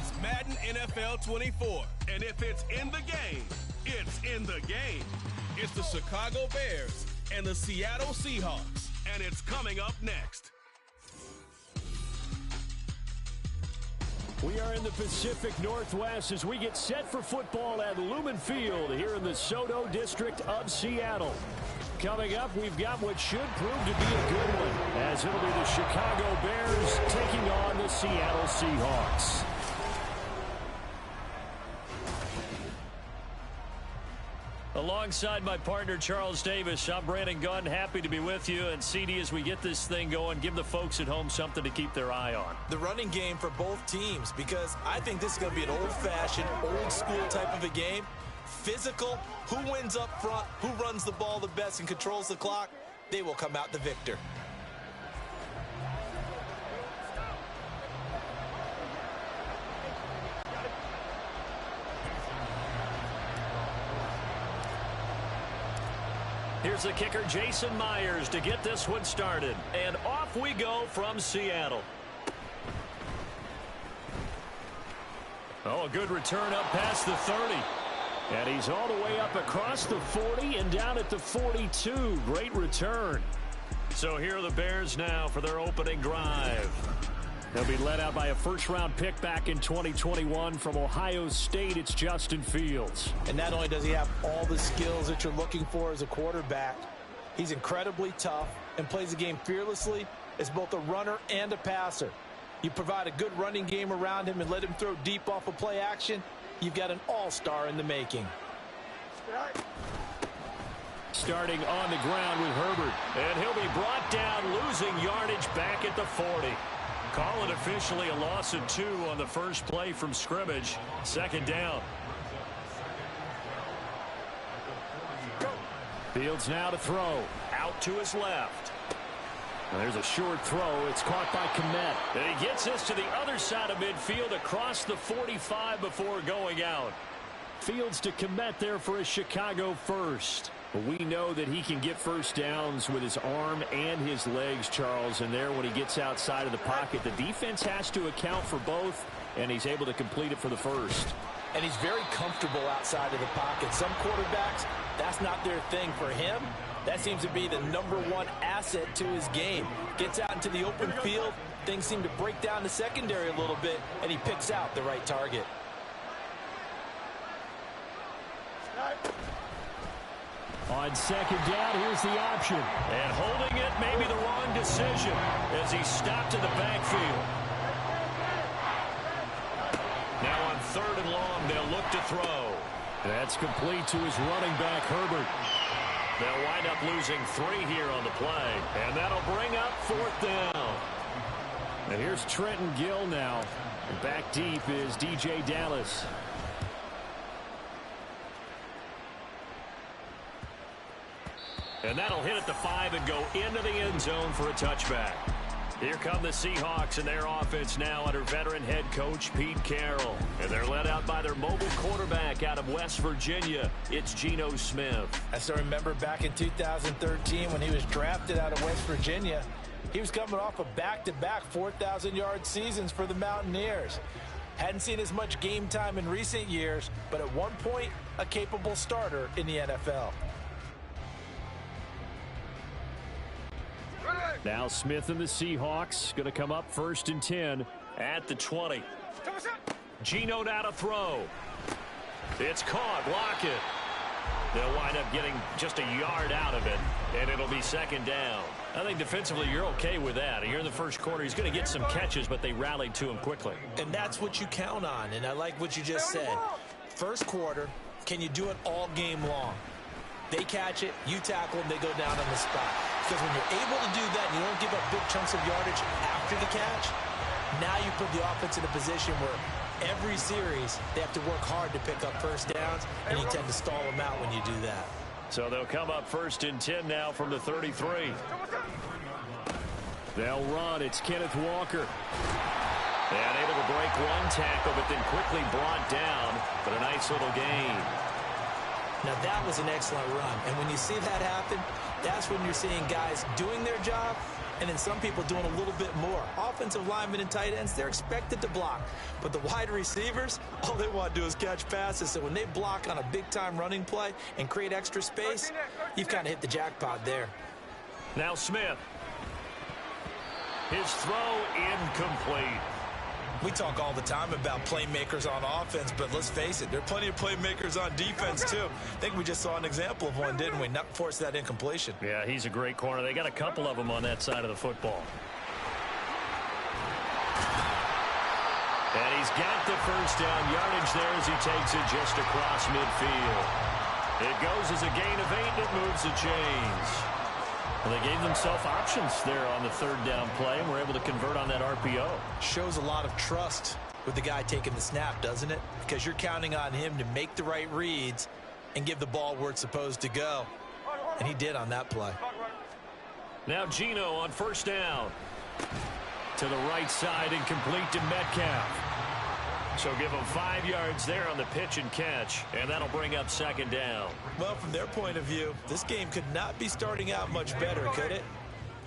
It's Madden NFL 24. And if it's in the game, it's in the game. It's the Chicago Bears and the Seattle Seahawks. And it's coming up next. We are in the Pacific Northwest as we get set for football at Lumen Field here in the Soto district of Seattle. Coming up, we've got what should prove to be a good one, as it'll be the Chicago Bears taking on the Seattle Seahawks. Alongside my partner, Charles Davis, I'm Brandon Gunn. Happy to be with you. And CD, as we get this thing going, give the folks at home something to keep their eye on. The running game for both teams, because I think this is going to be an old-fashioned, old-school type of a game. Physical, who wins up front, who runs the ball the best and controls the clock, they will come out the victor. Here's the kicker, Jason Myers, to get this one started. And off we go from Seattle. Oh, a good return up past the 30. And he's all the way up across the 40 and down at the 42. Great return. So here are the Bears now for their opening drive. They'll be led out by a first-round pick back in 2021 from Ohio State. It's Justin Fields. And not only does he have all the skills that you're looking for as a quarterback, he's incredibly tough and plays the game fearlessly as both a runner and a passer. You provide a good running game around him and let him throw deep off of play action, you've got an all-star in the making. Starting on the ground with Herbert. And he'll be brought down, losing yardage back at the 40. Call it officially a loss of 2 on the first play from scrimmage. Second down. Fields now to throw. Out to his left. There's a short throw. It's caught by Kmet. And he gets this to the other side of midfield across the 45 before going out. Fields to Kmet there for a Chicago first. But we know that he can get first downs with his arm and his legs, Charles. And there, when he gets outside of the pocket, the defense has to account for both, and he's able to complete it for the first. And he's very comfortable outside of the pocket. Some quarterbacks, that's not their thing. For him, that seems to be the #1 asset to his game. Gets out into the open field, things seem to break down the secondary a little bit, and he picks out the right target. On second down, here's the option. And holding it may be the wrong decision as he stopped in the backfield. Now on 3rd and long, they'll look to throw. That's complete to his running back, Herbert. They'll wind up losing 3 here on the play. And that'll bring up 4th down. And here's Trenton Gill now. And back deep is DJ Dallas. And that'll hit at the 5 and go into the end zone for a touchback. Here come the Seahawks and their offense now under veteran head coach Pete Carroll. And they're led out by their mobile quarterback out of West Virginia. It's Geno Smith. I still remember back in 2013 when he was drafted out of West Virginia. He was coming off of back-to-back 4,000-yard seasons for the Mountaineers. Hadn't seen as much game time in recent years, but at one point, a capable starter in the NFL. Now Smith and the Seahawks going to come up 1st and 10 at the 20. Geno now to throw. It's caught. Block it. They'll wind up getting just a yard out of it, and it'll be 2nd down. I think defensively you're okay with that. Here in the first quarter, he's going to get some catches, but they rallied to him quickly. And that's what you count on, and I like what you just said. First quarter, can you do it all game long? They catch it, you tackle them, they go down on the spot. Because when you're able to do that and you don't give up big chunks of yardage after the catch, now you put the offense in a position where every series they have to work hard to pick up first downs, and you tend to stall them out when you do that. So they'll come up 1st and 10 now from the 33. They'll run. It's Kenneth Walker. And able to break one tackle, but then quickly brought down. But a nice little gain. Now that was an excellent run. And when you see that happen, that's when you're seeing guys doing their job and then some people doing a little bit more. Offensive linemen and tight ends, they're expected to block. But the wide receivers, all they want to do is catch passes. So when they block on a big-time running play and create extra space, you've kind of hit the jackpot there. Now Smith. His throw incomplete. We talk all the time about playmakers on offense, but let's face it, there are plenty of playmakers on defense, too. I think we just saw an example of one, didn't we? Not force that incompletion. Yeah, he's a great corner. They got a couple of them on that side of the football. And he's got the first down yardage there as he takes it just across midfield. It goes as a gain of 8, and it moves the chains. Well, they gave themselves options there on the third down play, and were able to convert on that RPO. Shows a lot of trust with the guy taking the snap, doesn't it? Because you're counting on him to make the right reads and give the ball where it's supposed to go. And he did on that play. Now Geno on first down. To the right side and complete to Metcalf. So give them 5 yards there on the pitch and catch, and that'll bring up second down. Well, from their point of view, this game could not be starting out much better, could it?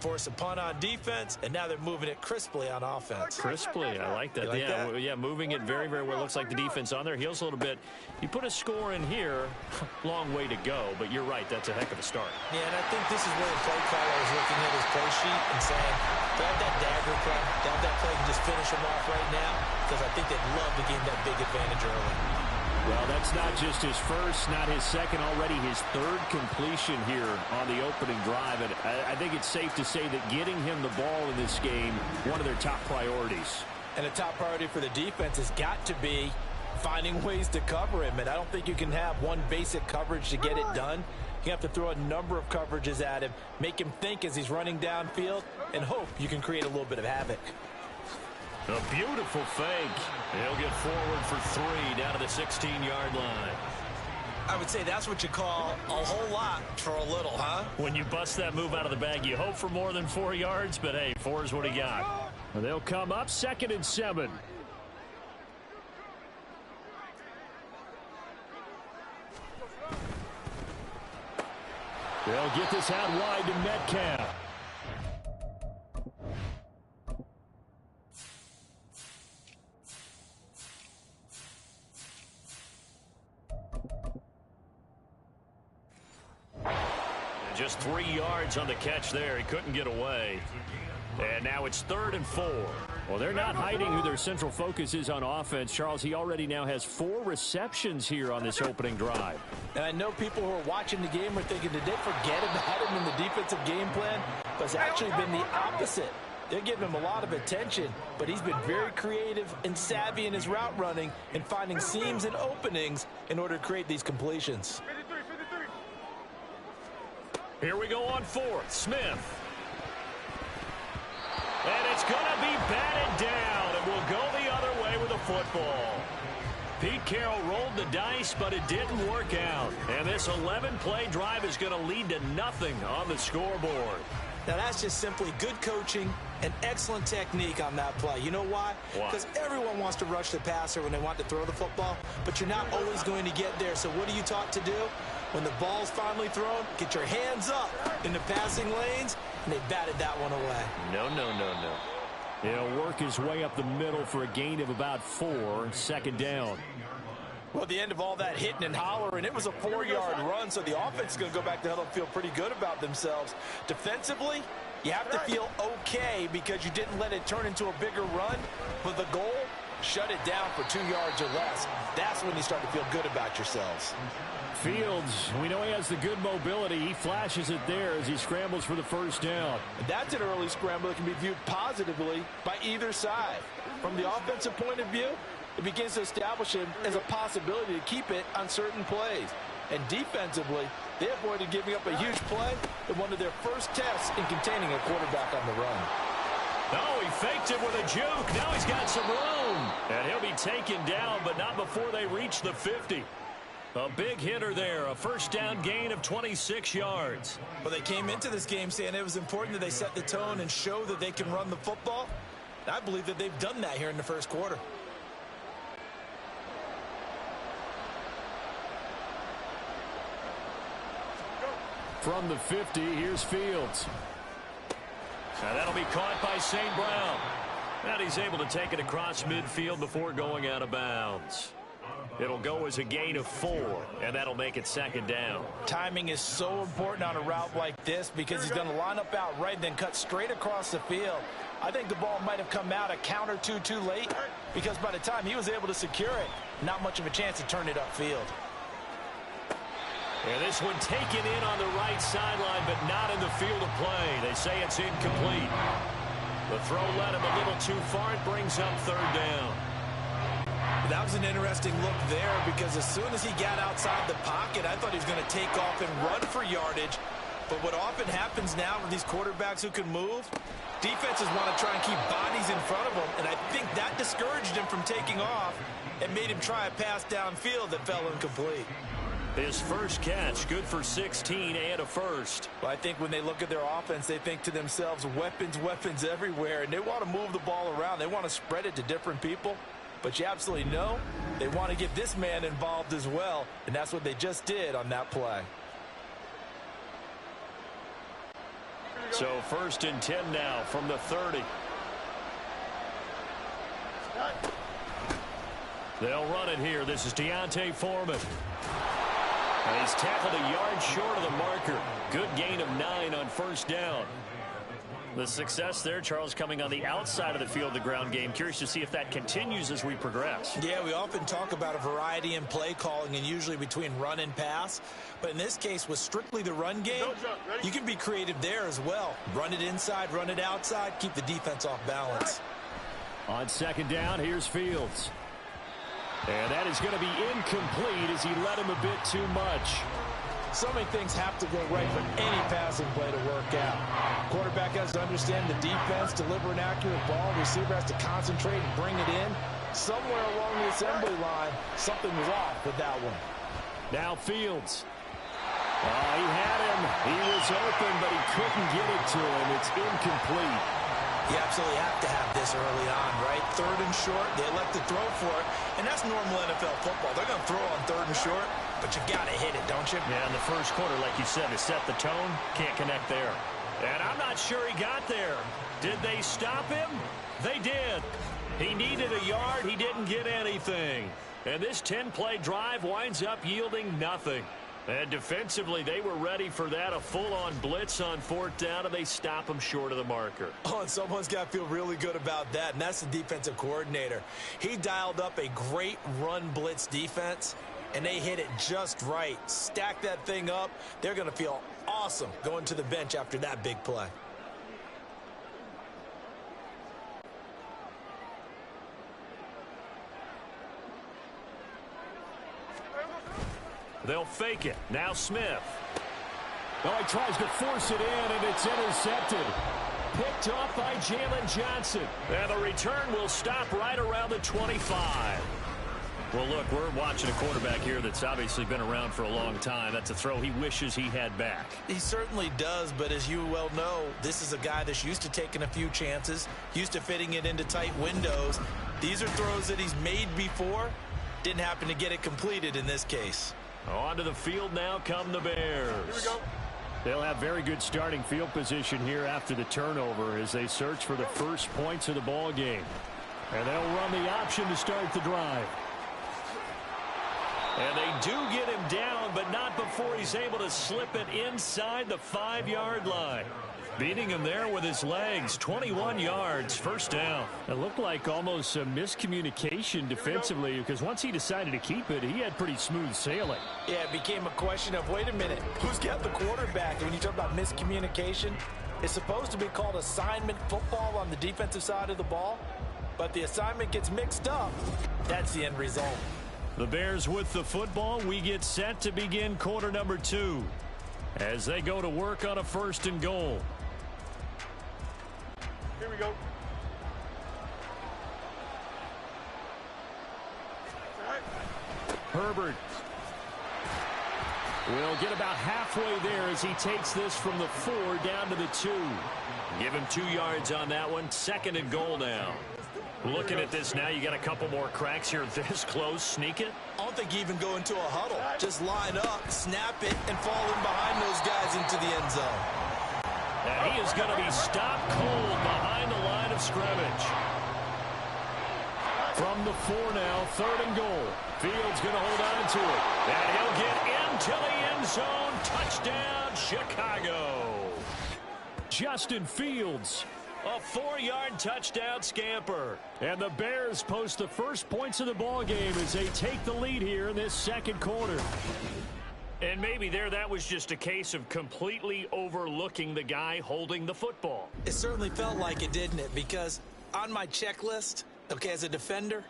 Force a punt on defense, and now they're moving it crisply on offense. Crisply, I like that. You like that? Yeah, moving it very, very well. Looks like the defense on their heels a little bit. You put a score in here, long way to go, but you're right, that's a heck of a start. Yeah, and I think this is where the play caller is looking at his play sheet and saying, grab that dagger play, grab that play and just finish them off right now, because I think they'd love to gain that big advantage early. Well, that's not just his first, not his second, already his third completion here on the opening drive. And I think it's safe to say that getting him the ball in this game, one of their top priorities. And a top priority for the defense has got to be finding ways to cover him. And I don't think you can have one basic coverage to get it done. You have to throw a number of coverages at him, make him think as he's running downfield, and hope you can create a little bit of havoc. A beautiful fake. He'll get forward for 3 down to the 16-yard line. I would say that's what you call a whole lot for a little, huh? When you bust that move out of the bag, you hope for more than 4 yards, but hey, 4 is what he got. And they'll come up 2nd and 7. They'll get this out wide to Metcalf. Just 3 yards on the catch there. He couldn't get away. And now it's 3rd and 4. Well, they're not hiding who their central focus is on offense. Charles, he already now has 4 receptions here on this opening drive. And I know people who are watching the game are thinking, did they forget about him in the defensive game plan? But it's actually been the opposite. They're giving him a lot of attention, but he's been very creative and savvy in his route running and finding seams and openings in order to create these completions. Here we go on 4th. Smith. And it's going to be batted down. It will go the other way with a football. Pete Carroll rolled the dice, but it didn't work out. And this 11-play drive is going to lead to nothing on the scoreboard. Now, that's just simply good coaching and excellent technique on that play. You know why? Because everyone wants to rush the passer when they want to throw the football, but you're not always going to get there. So what are you taught to do? When the ball's finally thrown, get your hands up in the passing lanes, and they batted that one away. No. He'll work his way up the middle for a gain of about 4, 2nd down. Well, at the end of all that hitting and hollering, it was a 4-yard run, so the offense is going to go back to huddle and feel pretty good about themselves. Defensively, you have to feel okay because you didn't let it turn into a bigger run. But the goal, shut it down for 2 yards or less. That's when you start to feel good about yourselves. Fields, we know he has the good mobility. He flashes it there as he scrambles for the first down. And that's an early scramble that can be viewed positively by either side. From the offensive point of view, it begins to establish him as a possibility to keep it on certain plays. And defensively, they avoided giving up a huge play in one of their first tests in containing a quarterback on the run. Oh, he faked it with a juke. Now he's got some room. And he'll be taken down, but not before they reach the 50. A big hitter there, a first down gain of 26 yards. Well, they came into this game saying it was important that they set the tone and show that they can run the football. And I believe that they've done that here in the first quarter. From the 50, here's Fields. Now that'll be caught by St. Brown. And he's able to take it across midfield before going out of bounds. It'll go as a gain of 4, and that'll make it 2nd down. Timing is so important on a route like this because he's going to line up out right, then cut straight across the field. I think the ball might have come out a count or two too late because by the time he was able to secure it, not much of a chance to turn it upfield. And this one taken in on the right sideline, but not in the field of play. They say it's incomplete. The throw led him a little too far. It brings up 3rd down. That was an interesting look there because as soon as he got outside the pocket, I thought he was going to take off and run for yardage. But what often happens now with these quarterbacks who can move, defenses want to try and keep bodies in front of them, and I think that discouraged him from taking off and made him try a pass downfield that fell incomplete. His first catch, good for 16 and a first. Well, I think when they look at their offense, they think to themselves, weapons, weapons everywhere, and they want to move the ball around. They want to spread it to different people. But you absolutely know they want to get this man involved as well, and that's what they just did on that play. So 1st and 10 now from the 30. They'll run it here. This is Deontay Foreman. And he's tackled a yard short of the marker. Good gain of 9 on 1st down. The success there, Charles, coming on the outside of the field, the ground game. Curious to see if that continues as we progress. Yeah, we often talk about a variety in play calling and usually between run and pass. But in this case, with strictly the run game, you can be creative there as well. Run it inside, run it outside, keep the defense off balance. On 2nd down, here's Fields. And that is going to be incomplete as he led him a bit too much. So many things have to go right for any passing play to work out. Quarterback has to understand the defense, deliver an accurate ball. Receiver has to concentrate and bring it in. Somewhere along the assembly line, something was off with that one. Now Fields. He had him. He was open, but he couldn't get it to him. It's incomplete. You absolutely have to have this early on, right? 3rd and short, they elect to throw for it, and that's normal NFL football. They're going to throw on 3rd and short, but you got to hit it, don't you? Yeah, in the first quarter, like you said, to set the tone, can't connect there. And I'm not sure he got there. Did they stop him? They did. He needed a yard. He didn't get anything. And this 10-play drive winds up yielding nothing. And defensively, they were ready for that, a full-on blitz on 4th down, and they stop him short of the marker. Oh, and someone's got to feel really good about that, and that's the defensive coordinator. He dialed up a great run blitz defense, and they hit it just right. Stack that thing up. They're going to feel awesome going to the bench after that big play. They'll fake it. Now Smith. Oh, he tries to force it in, and it's intercepted. Picked off by Jalen Johnson. And the return will stop right around the 25. Well, look, we're watching a quarterback here that's obviously been around for a long time. That's a throw he wishes he had back. He certainly does, but as you well know, this is a guy that's used to taking a few chances, used to fitting it into tight windows. These are throws that he's made before. Didn't happen to get it completed in this case. Onto the field now come the Bears. Here we go. They'll have very good starting field position here after the turnover as they search for the first points of the ball game. And they'll run the option to start the drive. And they do get him down, but not before he's able to slip it inside the 5-yard line. Beating him there with his legs, 21 yards, 1st down. It looked like almost a miscommunication defensively because once he decided to keep it, he had pretty smooth sailing. Yeah, it became a question of, wait a minute, who's got the quarterback? And when you talk about miscommunication, it's supposed to be called assignment football on the defensive side of the ball, but the assignment gets mixed up. That's the end result. The Bears with the football. We get set to begin quarter number 2 as they go to work on a 1st and goal. Here we go. Herbert will get about halfway there as he takes this from the 4 down to the 2. Give him 2 yards on that one. 2nd and goal now. Looking at this now, you got a couple more cracks here this close. Sneak it. I don't think you even go into a huddle. Just line up, snap it, and fall in behind those guys into the end zone. And he is going to be stopped cold scrimmage. From the 4 now, 3rd and goal. Fields going to hold on to it. And he'll get into the end zone. Touchdown, Chicago. Justin Fields, a 4-yard touchdown scamper. And the Bears post the first points of the ball game as they take the lead here in this second quarter. And maybe that was just a case of completely overlooking the guy holding the football. It certainly felt like it, didn't it? Because on my checklist, okay, as a defender,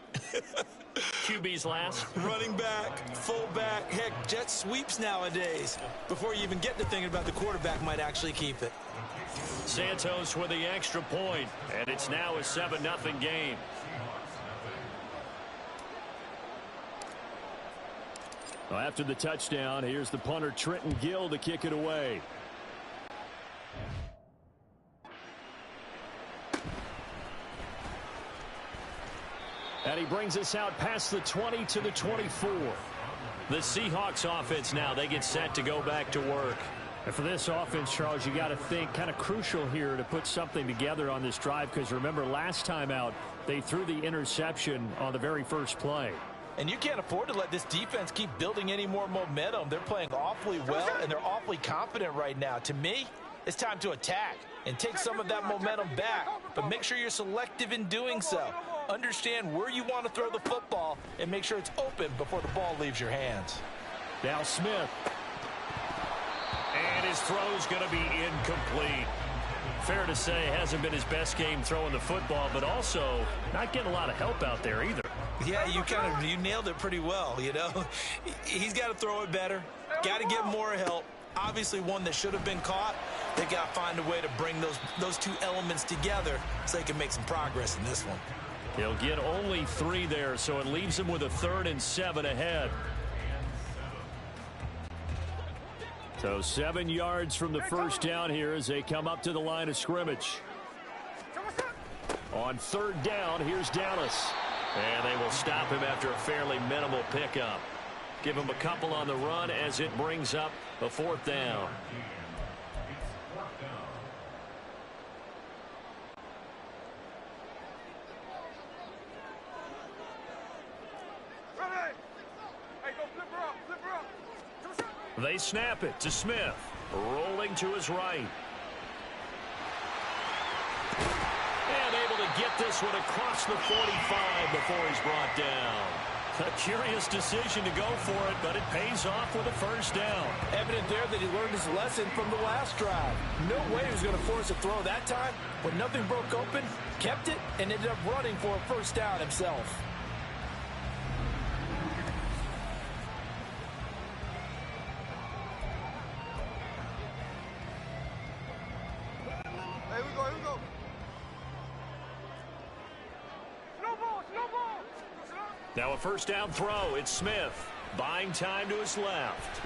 QB's last. running back, fullback, heck, jet sweeps nowadays. Before you even get to thinking about the quarterback might actually keep it. Santos with the extra point, and it's now a 7-0 game. Well, after the touchdown, here's the punter Trenton Gill to kick it away. And he brings us out past the 20 to the 24. The Seahawks offense now, they get set to go back to work. And for this offense, Charles, you got to think kind of crucial here to put something together on this drive, because remember last time out, they threw the interception on the very first play. And you can't afford to let this defense keep building any more momentum. They're playing awfully well, and they're awfully confident right now. To me, it's time to attack and take some of that momentum back. But make sure you're selective in doing so. Understand where you want to throw the football and make sure it's open before the ball leaves your hands. Now Smith. And his throw's going to be incomplete. Fair to say, hasn't been his best game throwing the football, but also not getting a lot of help out there either. Yeah, you nailed it pretty well, you know. He's got to throw it better, got to get more help. Obviously one that should have been caught. They got to find a way to bring those two elements together so they can make some progress in this one. He'll get only 3 there, so it leaves him with a 3rd and 7 ahead. So 7 yards from the first down here as they come up to the line of scrimmage. On 3rd down, here's Dallas. And they will stop him after a fairly minimal pickup. Give him a couple on the run as it brings up a 4th down. They snap it to Smith, rolling to his right. And able to get this one across the 45 before he's brought down. A curious decision to go for it, but it pays off with a first down. Evident there that he learned his lesson from the last drive. No way he was going to force a throw that time. When nothing broke open, kept it, and ended up running for a first down himself. Now a first down throw. It's Smith. Buying time to his left.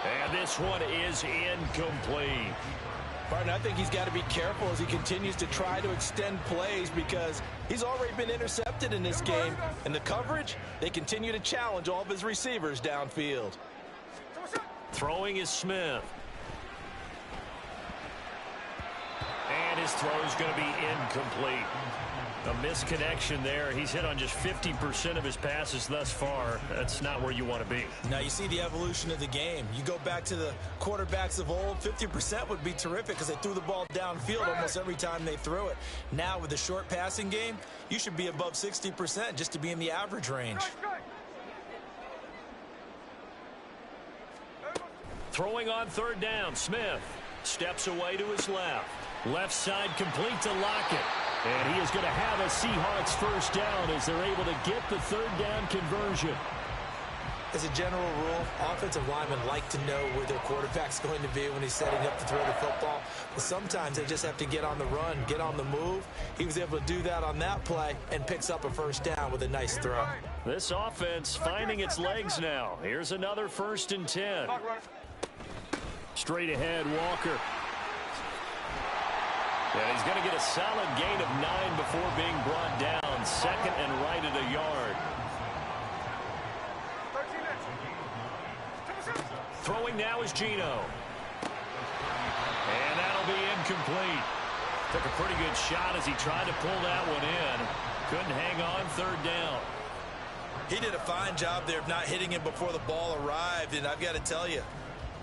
And this one is incomplete. Martin, I think he's got to be careful as he continues to try to extend plays because he's already been intercepted in this game. And the coverage, they continue to challenge all of his receivers downfield. Throwing is Smith. And his throw is going to be incomplete. A misconnection there. He's hit on just 50% of his passes thus far. That's not where you want to be. Now you see the evolution of the game. You go back to the quarterbacks of old, 50% would be terrific because they threw the ball downfield almost every time they threw it. Now with the short passing game, you should be above 60% just to be in the average range. Throwing on 3rd down, Smith steps away to his left. Left side complete to Lockett. And he is going to have a Seahawks first down as they're able to get the 3rd down conversion. As a general rule, offensive linemen like to know where their quarterback's going to be when he's setting up to throw the football. But sometimes they just have to get on the run, get on the move. He was able to do that on that play and picks up a first down with a nice throw. This offense finding its legs now. Here's another 1st and 10. Straight ahead, Walker. And he's going to get a solid gain of 9 before being brought down. 2nd and right at a yard. Throwing now is Gino. And that'll be incomplete. Took a pretty good shot as he tried to pull that one in. Couldn't hang on, third down. He did a fine job there of not hitting him before the ball arrived, and I've got to tell you,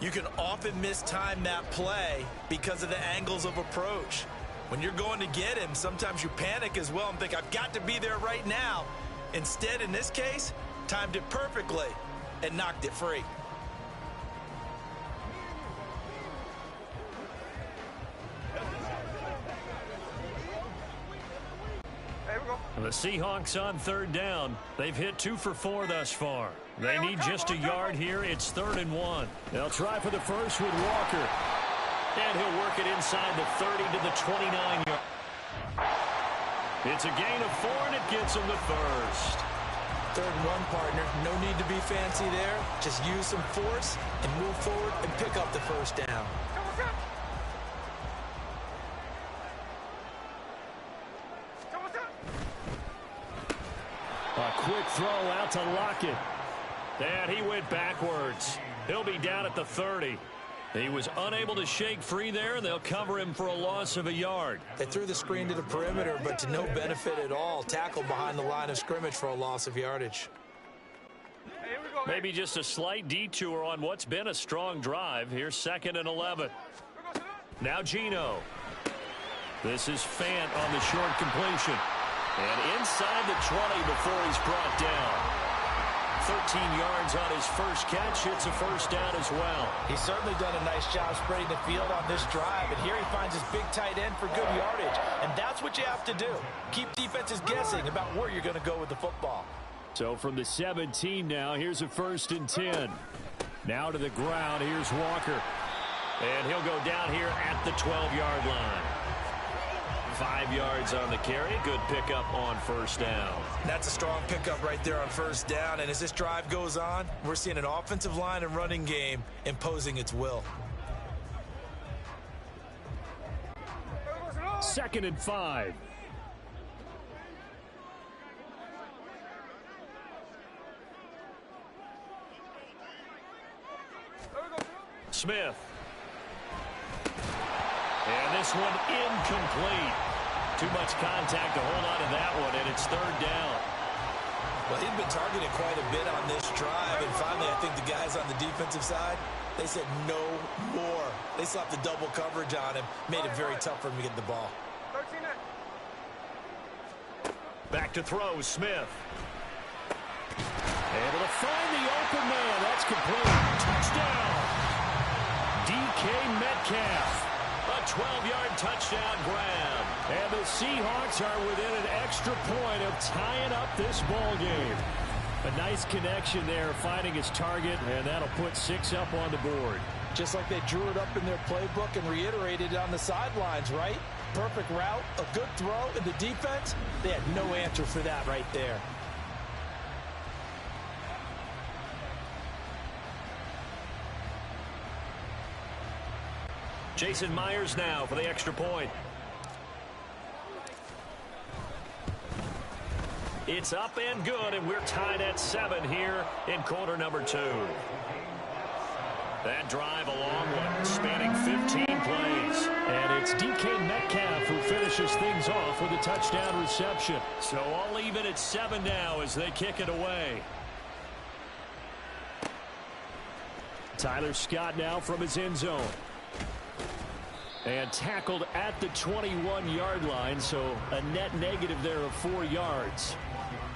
you can often mistime that play because of the angles of approach. When you're going to get him, sometimes you panic as well and think, I've got to be there right now. Instead, in this case, timed it perfectly and knocked it free. The Seahawks on third down. They've hit 2 for 4 thus far. They need just a yard here. It's 3rd and 1. They'll try for the first with Walker. And he'll work it inside the 30 to the 29-yard. It's a gain of 4, and it gets him the first. 3rd and 1, partner. No need to be fancy there. Just use some force and move forward and pick up the first down. A quick throw out to Lockett. And he went backwards. He'll be down at the 30. He was unable to shake free there, and they'll cover him for a loss of a yard. They threw the screen to the perimeter, but to no benefit at all. Tackled behind the line of scrimmage for a loss of yardage. Maybe just a slight detour on what's been a strong drive. Here's 2nd and 11. Now Geno. This is Fant on the short completion. And inside the 20 before he's brought down. 13 yards on his first catch. It's a first down as well. He's certainly done a nice job spreading the field on this drive. And here he finds his big tight end for good yardage. And that's what you have to do. Keep defenses guessing about where you're going to go with the football. So from the 17 now, here's a 1st and 10. Now to the ground. Here's Walker. And he'll go down here at the 12-yard line. 5 yards on the carry. Good pickup on first down. That's a strong pickup right there on first down. And as this drive goes on, we're seeing an offensive line and running game imposing its will. 2nd and 5. Smith. And this one incomplete. Too much contact to hold on to that one, and it's 3rd down. Well, he'd been targeted quite a bit on this drive, and finally I think the guys on the defensive side, they said no more. They slapped the double coverage on him, made it very tough for him to get the ball. Back to throw, Smith. Able to find the open man. That's complete. Touchdown. DK Metcalf. A 12-yard touchdown grab. And the Seahawks are within an extra point of tying up this ball game. A nice connection there, finding his target, and that'll put 6 up on the board. Just like they drew it up in their playbook and reiterated it on the sidelines, right? Perfect route, a good throw, and the defense, they had no answer for that right there. Jason Myers now for the extra point. It's up and good, and we're tied at 7 here in quarter number 2. That drive a long one, spanning 15 plays. And it's DK Metcalf who finishes things off with a touchdown reception. So all even at 7 now as they kick it away. Tyler Scott now from his end zone. And tackled at the 21-yard line, so a net negative there of 4 yards.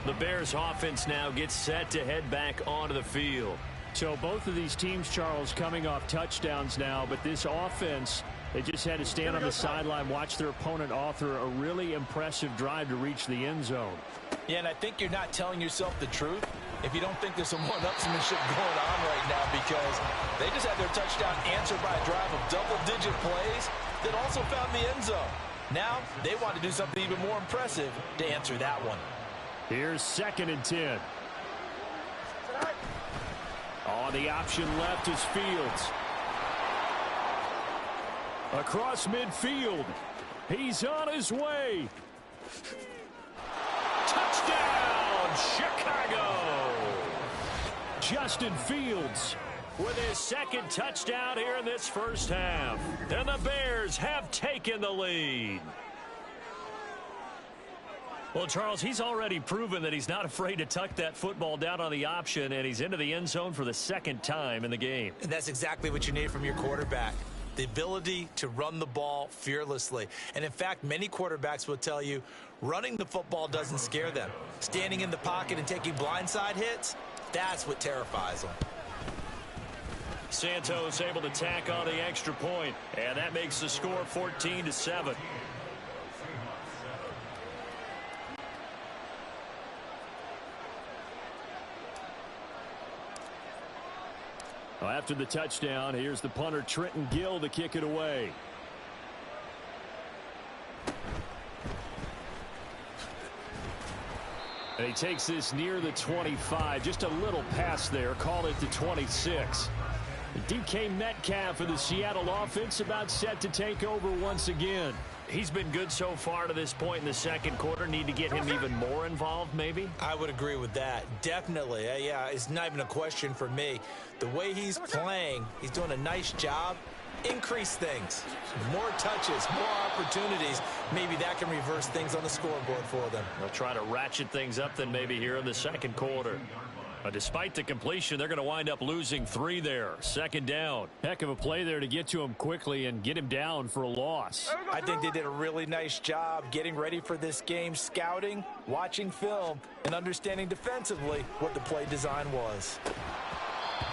The Bears offense now gets set to head back onto the field. So both of these teams, Charles, coming off touchdowns now, but this offense, they just had to stand on the sideline, watch their opponent author a really impressive drive to reach the end zone. Yeah, and I think you're not telling yourself the truth if you don't think there's some one-upsmanship going on right now, because they just had their touchdown answered by a drive of double-digit plays that also found the end zone. Now they want to do something even more impressive to answer that one. Here's 2nd and 10. On the option left is Fields. Across midfield. He's on his way. Touchdown, Chicago! Justin Fields with his second touchdown here in this first half. And the Bears have taken the lead. Well, Charles, he's already proven that he's not afraid to tuck that football down on the option, and he's into the end zone for the second time in the game. And that's exactly what you need from your quarterback. The ability to run the ball fearlessly. And in fact, many quarterbacks will tell you running the football doesn't scare them. Standing in the pocket and taking blindside hits, that's what terrifies them. Santos able to tack on the extra point, and that makes the score 14-7. Well, after the touchdown, here's the punter Trenton Gill to kick it away. And he takes this near the 25. Just a little pass there. Call it the 26. DK Metcalf of the Seattle offense about set to take over once again. He's been good so far to this point in the second quarter. Need to get him even more involved, maybe? I would agree with that. Definitely. Yeah, it's not even a question for me. The way he's playing, he's doing a nice job. Increase things. More touches, more opportunities. Maybe that can reverse things on the scoreboard for them. They'll try to ratchet things up then maybe here in the second quarter. Despite the completion, they're going to wind up losing 3 there. Second down. Heck of a play there to get to him quickly and get him down for a loss. I think they did a really nice job getting ready for this game, scouting, watching film, and understanding defensively what the play design was.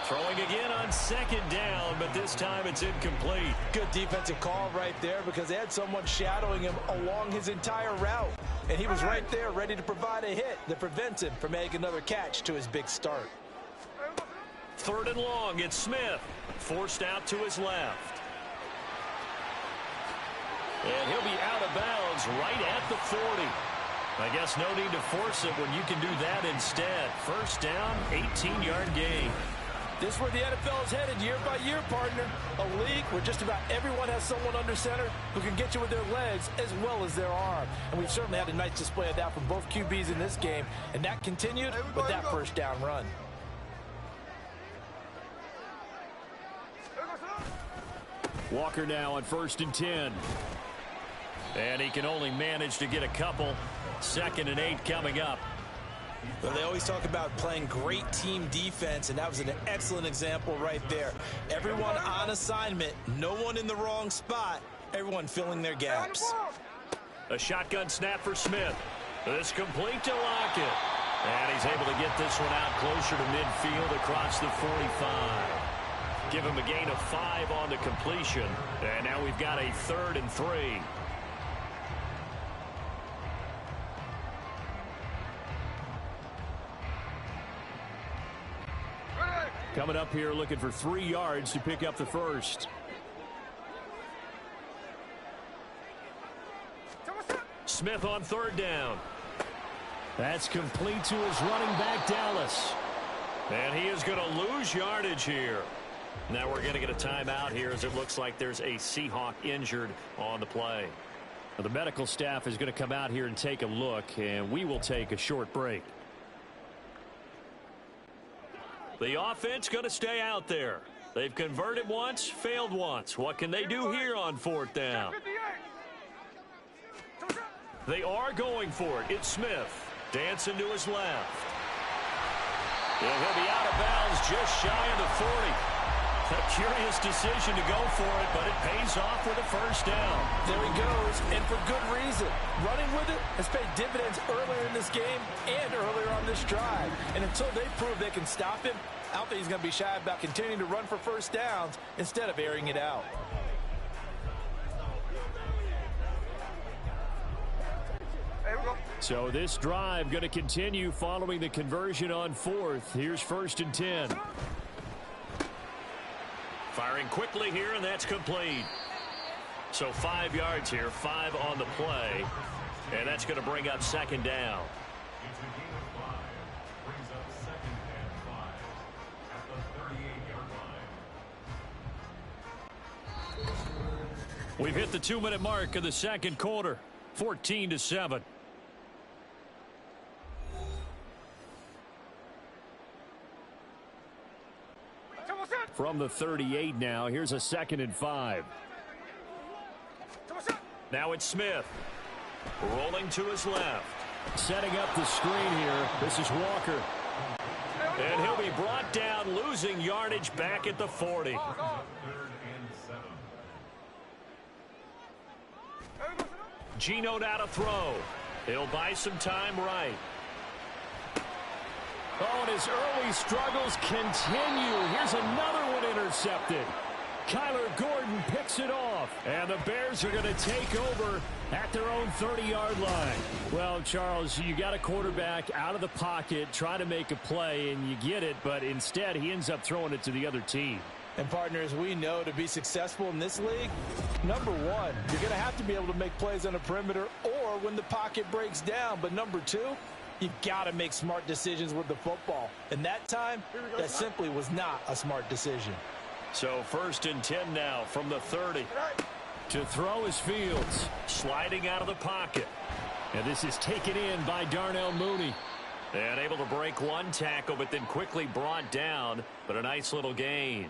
Throwing again on second down, but this time it's incomplete. Good defensive call right there because they had someone shadowing him along his entire route. And he was right there ready to provide a hit that prevents him from making another catch to his big start. Third and long, it's Smith. Forced out to his left. And he'll be out of bounds right at the 40. I guess no need to force it when you can do that instead. First down, 18-yard gain. This is where the NFL is headed year by year, partner. A league where just about everyone has someone under center who can get you with their legs as well as their arm. And we've certainly had a nice display of that from both QBs in this game. And that continued with that first down run. Walker now on 1st and 10. And he can only manage to get a couple. 2nd and 8 coming up. Well, they always talk about playing great team defense, and that was an excellent example right there. Everyone on assignment, no one in the wrong spot, everyone filling their gaps. A shotgun snap for Smith. This complete to Lockett. And he's able to get this one out closer to midfield across the 45. Give him a gain of 5 on the completion. And now we've got a 3rd and 3. Coming up here looking for 3 yards to pick up the first. Smith on 3rd down. That's complete to his running back, Dallas. And he is going to lose yardage here. Now we're going to get a timeout here as it looks like there's a Seahawk injured on the play. Well, the medical staff is going to come out here and take a look, and we will take a short break. The offense going to stay out there. They've converted once, failed once. What can they do here on 4th down? They are going for it. It's Smith. Dancing to his left. And he'll be out of bounds just shy of the 40. A curious decision to go for it, but it pays off with a first down. There he goes, and for good reason. Running with it has paid dividends earlier in this game and earlier on this drive. And until they prove they can stop him, I don't think he's going to be shy about continuing to run for first downs instead of airing it out. So this drive going to continue following the conversion on 4th. Here's 1st and 10. Firing quickly here, and that's complete. So 5 yards here, 5 on the play. And that's going to bring up 2nd down. We've hit the 2-minute mark of the second quarter. 14-7. from the 38 now. Here's a 2nd and 5. Now it's Smith. Rolling to his left. Setting up the screen here. This is Walker. And he'll be brought down, losing yardage back at the 40. Geno now to throw. He'll buy some time right. Oh, and his early struggles continue. Here's another one intercepted. Kyler Gordon picks it off. And the Bears are going to take over at their own 30-yard line. Well, Charles, you got a quarterback out of the pocket trying to make a play, and you get it, but instead he ends up throwing it to the other team. And partners, we know to be successful in this league, number one, you're going to have to be able to make plays on the perimeter or when the pocket breaks down. But number two, you've got to make smart decisions with the football. And that time, that simply was not a smart decision. So 1st and 10 now from the 30. To throw is Fields. Sliding out of the pocket. And this is taken in by Darnell Mooney. And able to break one tackle, but then quickly brought down. But a nice little gain.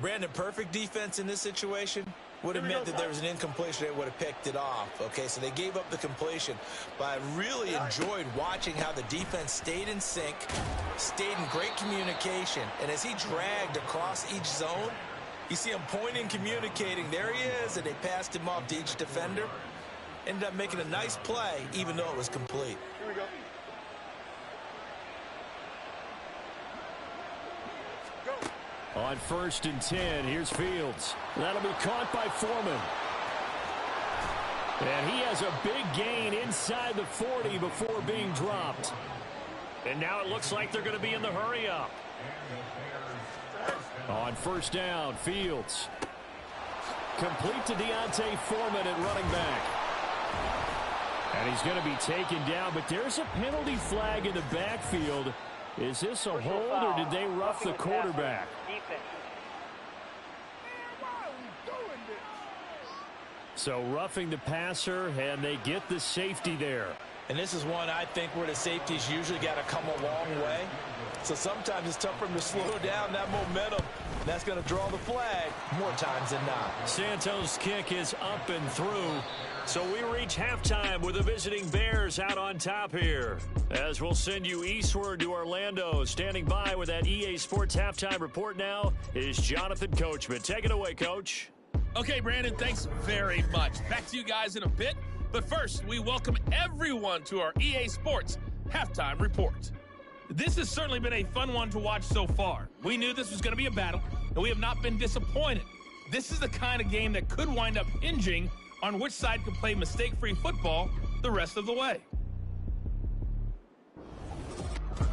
Brandon, perfect defense in this situation would have meant that there was an incompletion. They would have picked it off. Okay, so they gave up the completion. But I really enjoyed watching how the defense stayed in sync, stayed in great communication. And as he dragged across each zone, you see him pointing, communicating. There he is, and they passed him off to each defender. Ended up making a nice play, even though it was complete. Here we go. On 1st and 10, here's Fields. That'll be caught by Foreman. And he has a big gain inside the 40 before being dropped. And now it looks like they're going to be in the hurry up. On 1st down, Fields. Complete to Deontay Foreman at running back. And he's going to be taken down, but there's a penalty flag in the backfield. Is this a hold, or did they rough the quarterback? So roughing the passer, and they get the safety there. And this is one, I think, where the safeties usually got to come a long way. So sometimes it's tough for them to slow down that momentum. That's going to draw the flag more times than not. Santos' kick is up and through. So we reach halftime with the visiting Bears out on top here. As we'll send you eastward to Orlando. Standing by with that EA Sports halftime report now is Jonathan Coachman. Take it away, Coach. Okay, Brandon, thanks very much. Back to you guys in a bit. But first, we welcome everyone to our EA Sports halftime report. This has certainly been a fun one to watch so far. We knew this was going to be a battle, and we have not been disappointed. This is the kind of game that could wind up hinging on which side can play mistake-free football the rest of the way.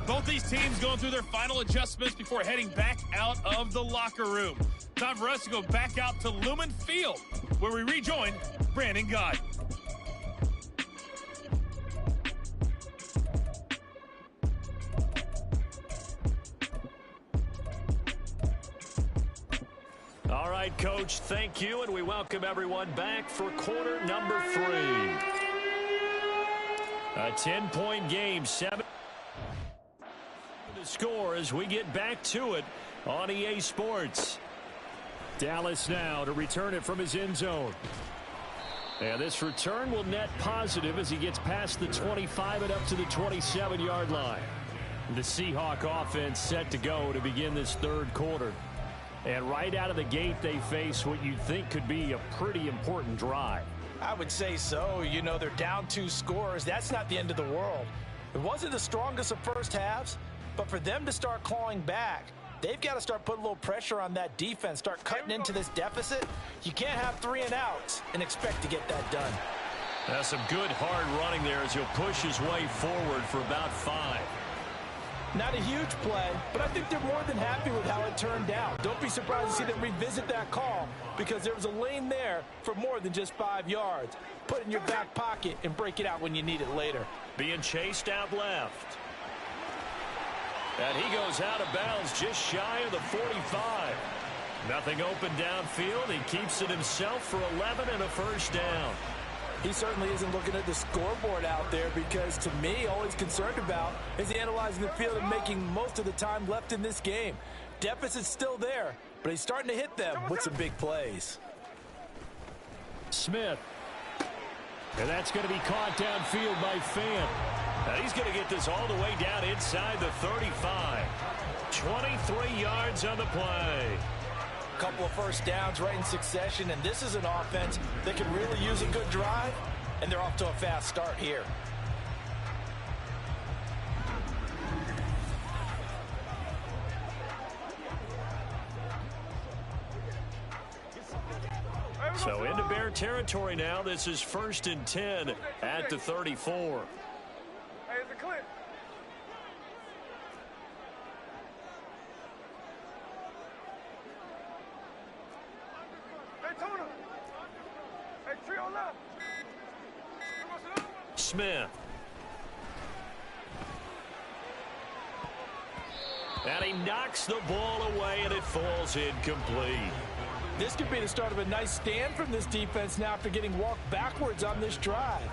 Both these teams going through their final adjustments before heading back out of the locker room. Time for us to go back out to Lumen Field, where we rejoin Brandon Guy. All right, Coach, thank you, and we welcome everyone back for quarter number 3. A 10-point game, 7 to score as we get back to it on EA Sports. Dallas now to return it from his end zone. And this return will net positive as he gets past the 25 and up to the 27-yard line. The Seahawk offense set to go to begin this third quarter. And right out of the gate, they face what you'd think could be a pretty important drive. I would say so. You know, they're down 2 scores. That's not the end of the world. It wasn't the strongest of first halves, but for them to start clawing back, they've got to start putting a little pressure on that defense, start cutting into this deficit. You can't have 3 and outs and expect to get that done. That's some good hard running there as he'll push his way forward for about 5. Not a huge play, but I think they're more than happy with how it turned out. Don't be surprised to see them revisit that call because there was a lane there for more than just 5 yards. Put it in your back pocket and break it out when you need it later. Being chased out left. And he goes out of bounds just shy of the 45. Nothing open downfield. He keeps it himself for 11 and a first down. He certainly isn't looking at the scoreboard out there because, to me, all he's concerned about is analyzing the field and making most of the time left in this game. Deficit's still there, but he's starting to hit them with some big plays. Smith. And that's going to be caught downfield by Fant. Now he's going to get this all the way down inside the 35. 23 yards on the play. A couple of first downs right in succession, and this is an offense that can really use a good drive, and they're off to a fast start here. So into Bear territory now. This is 1st and 10 at the 34. Hey, is it clear? Hey, Tona. Hey, trio left. Smith. And he knocks the ball away, and it falls incomplete. This could be the start of a nice stand from this defense now after getting walked backwards on this drive.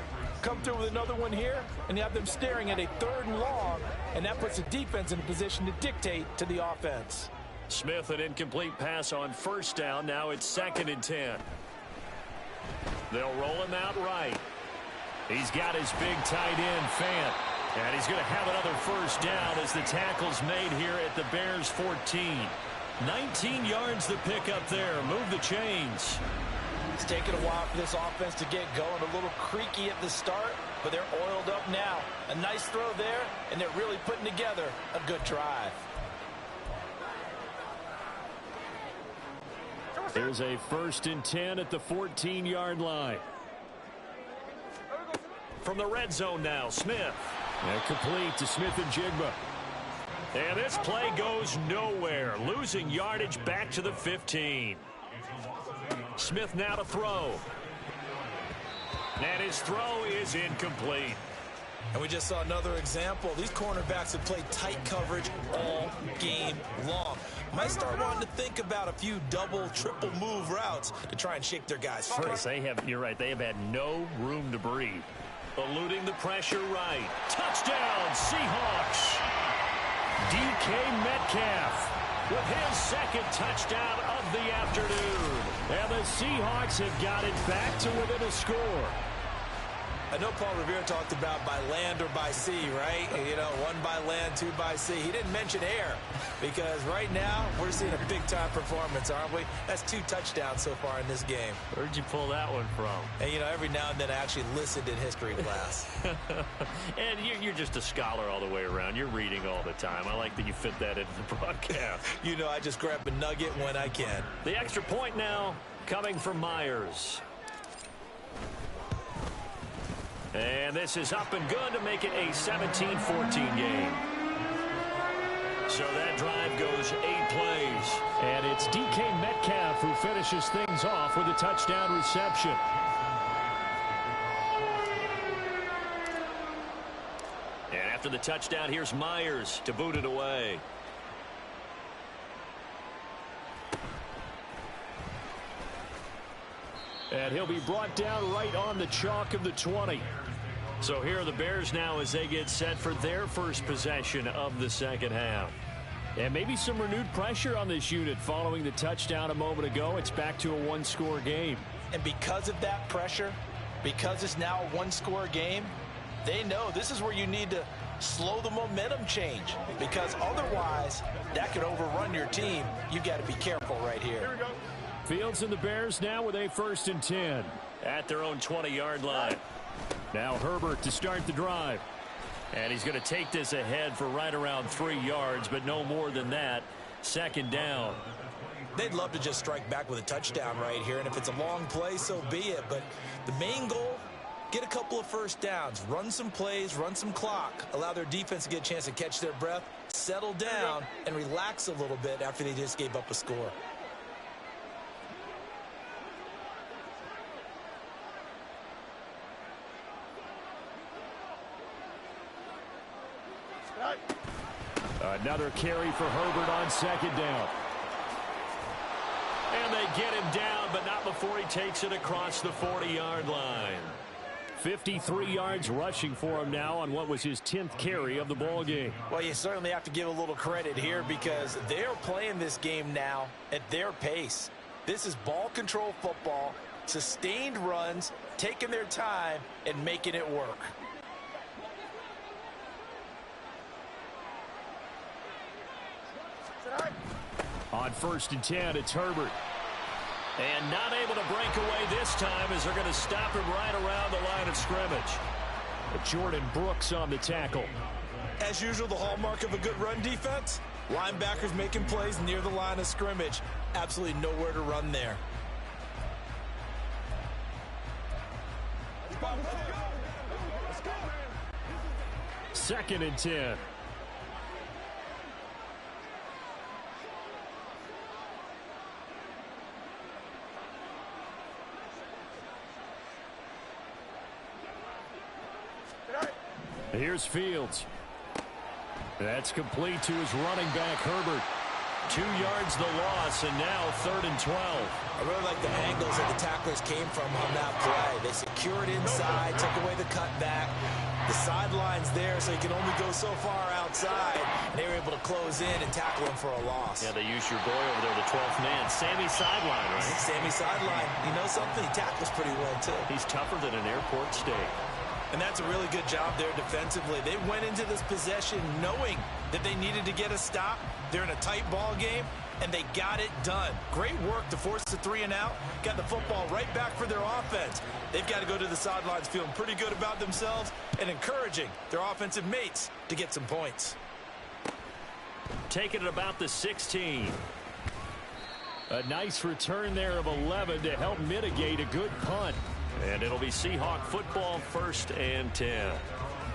Come through with another one here, and you have them staring at a 3rd and long, and that puts the defense in a position to dictate to the offense. Smith, an incomplete pass on 1st down. Now it's 2nd and 10. They'll roll him out right. He's got his big tight end, Fant. And he's going to have another 1st down as the tackle's made here at the Bears' 14. 19 yards to pick up there. Move the chains. It's taken a while for this offense to get going. A little creaky at the start, but they're oiled up now. A nice throw there, and they're really putting together a good drive. There's a 1st and 10 at the 14-yard line. From the red zone now, Smith. And complete to Smith and Jigba. And this play goes nowhere. Losing yardage back to the 15. Smith now to throw. And his throw is incomplete. And we just saw another example. These cornerbacks have played tight coverage all game long. Might start wanting to think about a few double, triple move routes to try and shake their guys free. You're right, they have had no room to breathe. Eluding the pressure right. Touchdown, Seahawks. DK Metcalf with his 2nd touchdown of the afternoon. And the Seahawks have got it back to within a score. I know Paul Revere talked about by land or by sea, right? You know, 1 by land, 2 by sea. He didn't mention air because right now we're seeing a big-time performance, aren't we? That's 2 touchdowns so far in this game. Where'd you pull that one from? And, you know, every now and then I actually listened in history class. And you're just a scholar all the way around. You're reading all the time. I like that you fit that into the broadcast. You know, I just grab a nugget when I can. The extra point now coming from Myers. And this is up and good to make it a 17-14 game. So that drive goes 8 plays. And it's DK Metcalf who finishes things off with a touchdown reception. And after the touchdown, here's Myers to boot it away. And he'll be brought down right on the chalk of the 20. So here are the Bears now as they get set for their first possession of the 2nd half. And maybe some renewed pressure on this unit following the touchdown a moment ago. It's back to a 1-score game. And because of that pressure, because it's now a 1-score game, they know this is where you need to slow the momentum change. Because otherwise, that could overrun your team. You've got to be careful right here. Fields and the Bears now with a 1st and 10 at their own 20-yard line. Now Herbert to start the drive. And he's going to take this ahead for right around 3 yards, but no more than that. 2nd down. They'd love to just strike back with a touchdown right here, and if it's a long play, so be it. But the main goal, get a couple of first downs, run some plays, run some clock, allow their defense to get a chance to catch their breath, settle down, and relax a little bit after they just gave up a score. Another carry for Herbert on 2nd down. And they get him down, but not before he takes it across the 40-yard line. 53 yards rushing for him now on what was his 10th carry of the ball game. Well, you certainly have to give a little credit here because they're playing this game now at their pace. This is ball control football, sustained runs, taking their time, and making it work. On 1st and 10, it's Herbert. And not able to break away this time as they're going to stop him right around the line of scrimmage. Jordan Brooks on the tackle. As usual, the hallmark of a good run defense, linebackers making plays near the line of scrimmage. Absolutely nowhere to run there. Second and 10. Here's Fields. That's complete to his running back, Herbert. 2 yards the loss, and now 3rd and 12. I really like the angles that the tacklers came from on that play. They secured inside, took away the cutback. The sideline's there, so you can only go so far outside. And they were able to close in and tackle him for a loss. Yeah, they used your boy over there, the 12th man. Sammy Sideline, right? Sammy Sideline. You know something? He tackles pretty well, too. He's tougher than an airport steak. And that's a really good job there defensively. They went into this possession knowing that they needed to get a stop. They're in a tight ball game, and they got it done. Great work to force the 3 and out. Got the football right back for their offense. They've got to go to the sidelines feeling pretty good about themselves and encouraging their offensive mates to get some points. Taking it about the 16. A nice return there of 11 to help mitigate a good punt. And it'll be Seahawk football, 1st and 10.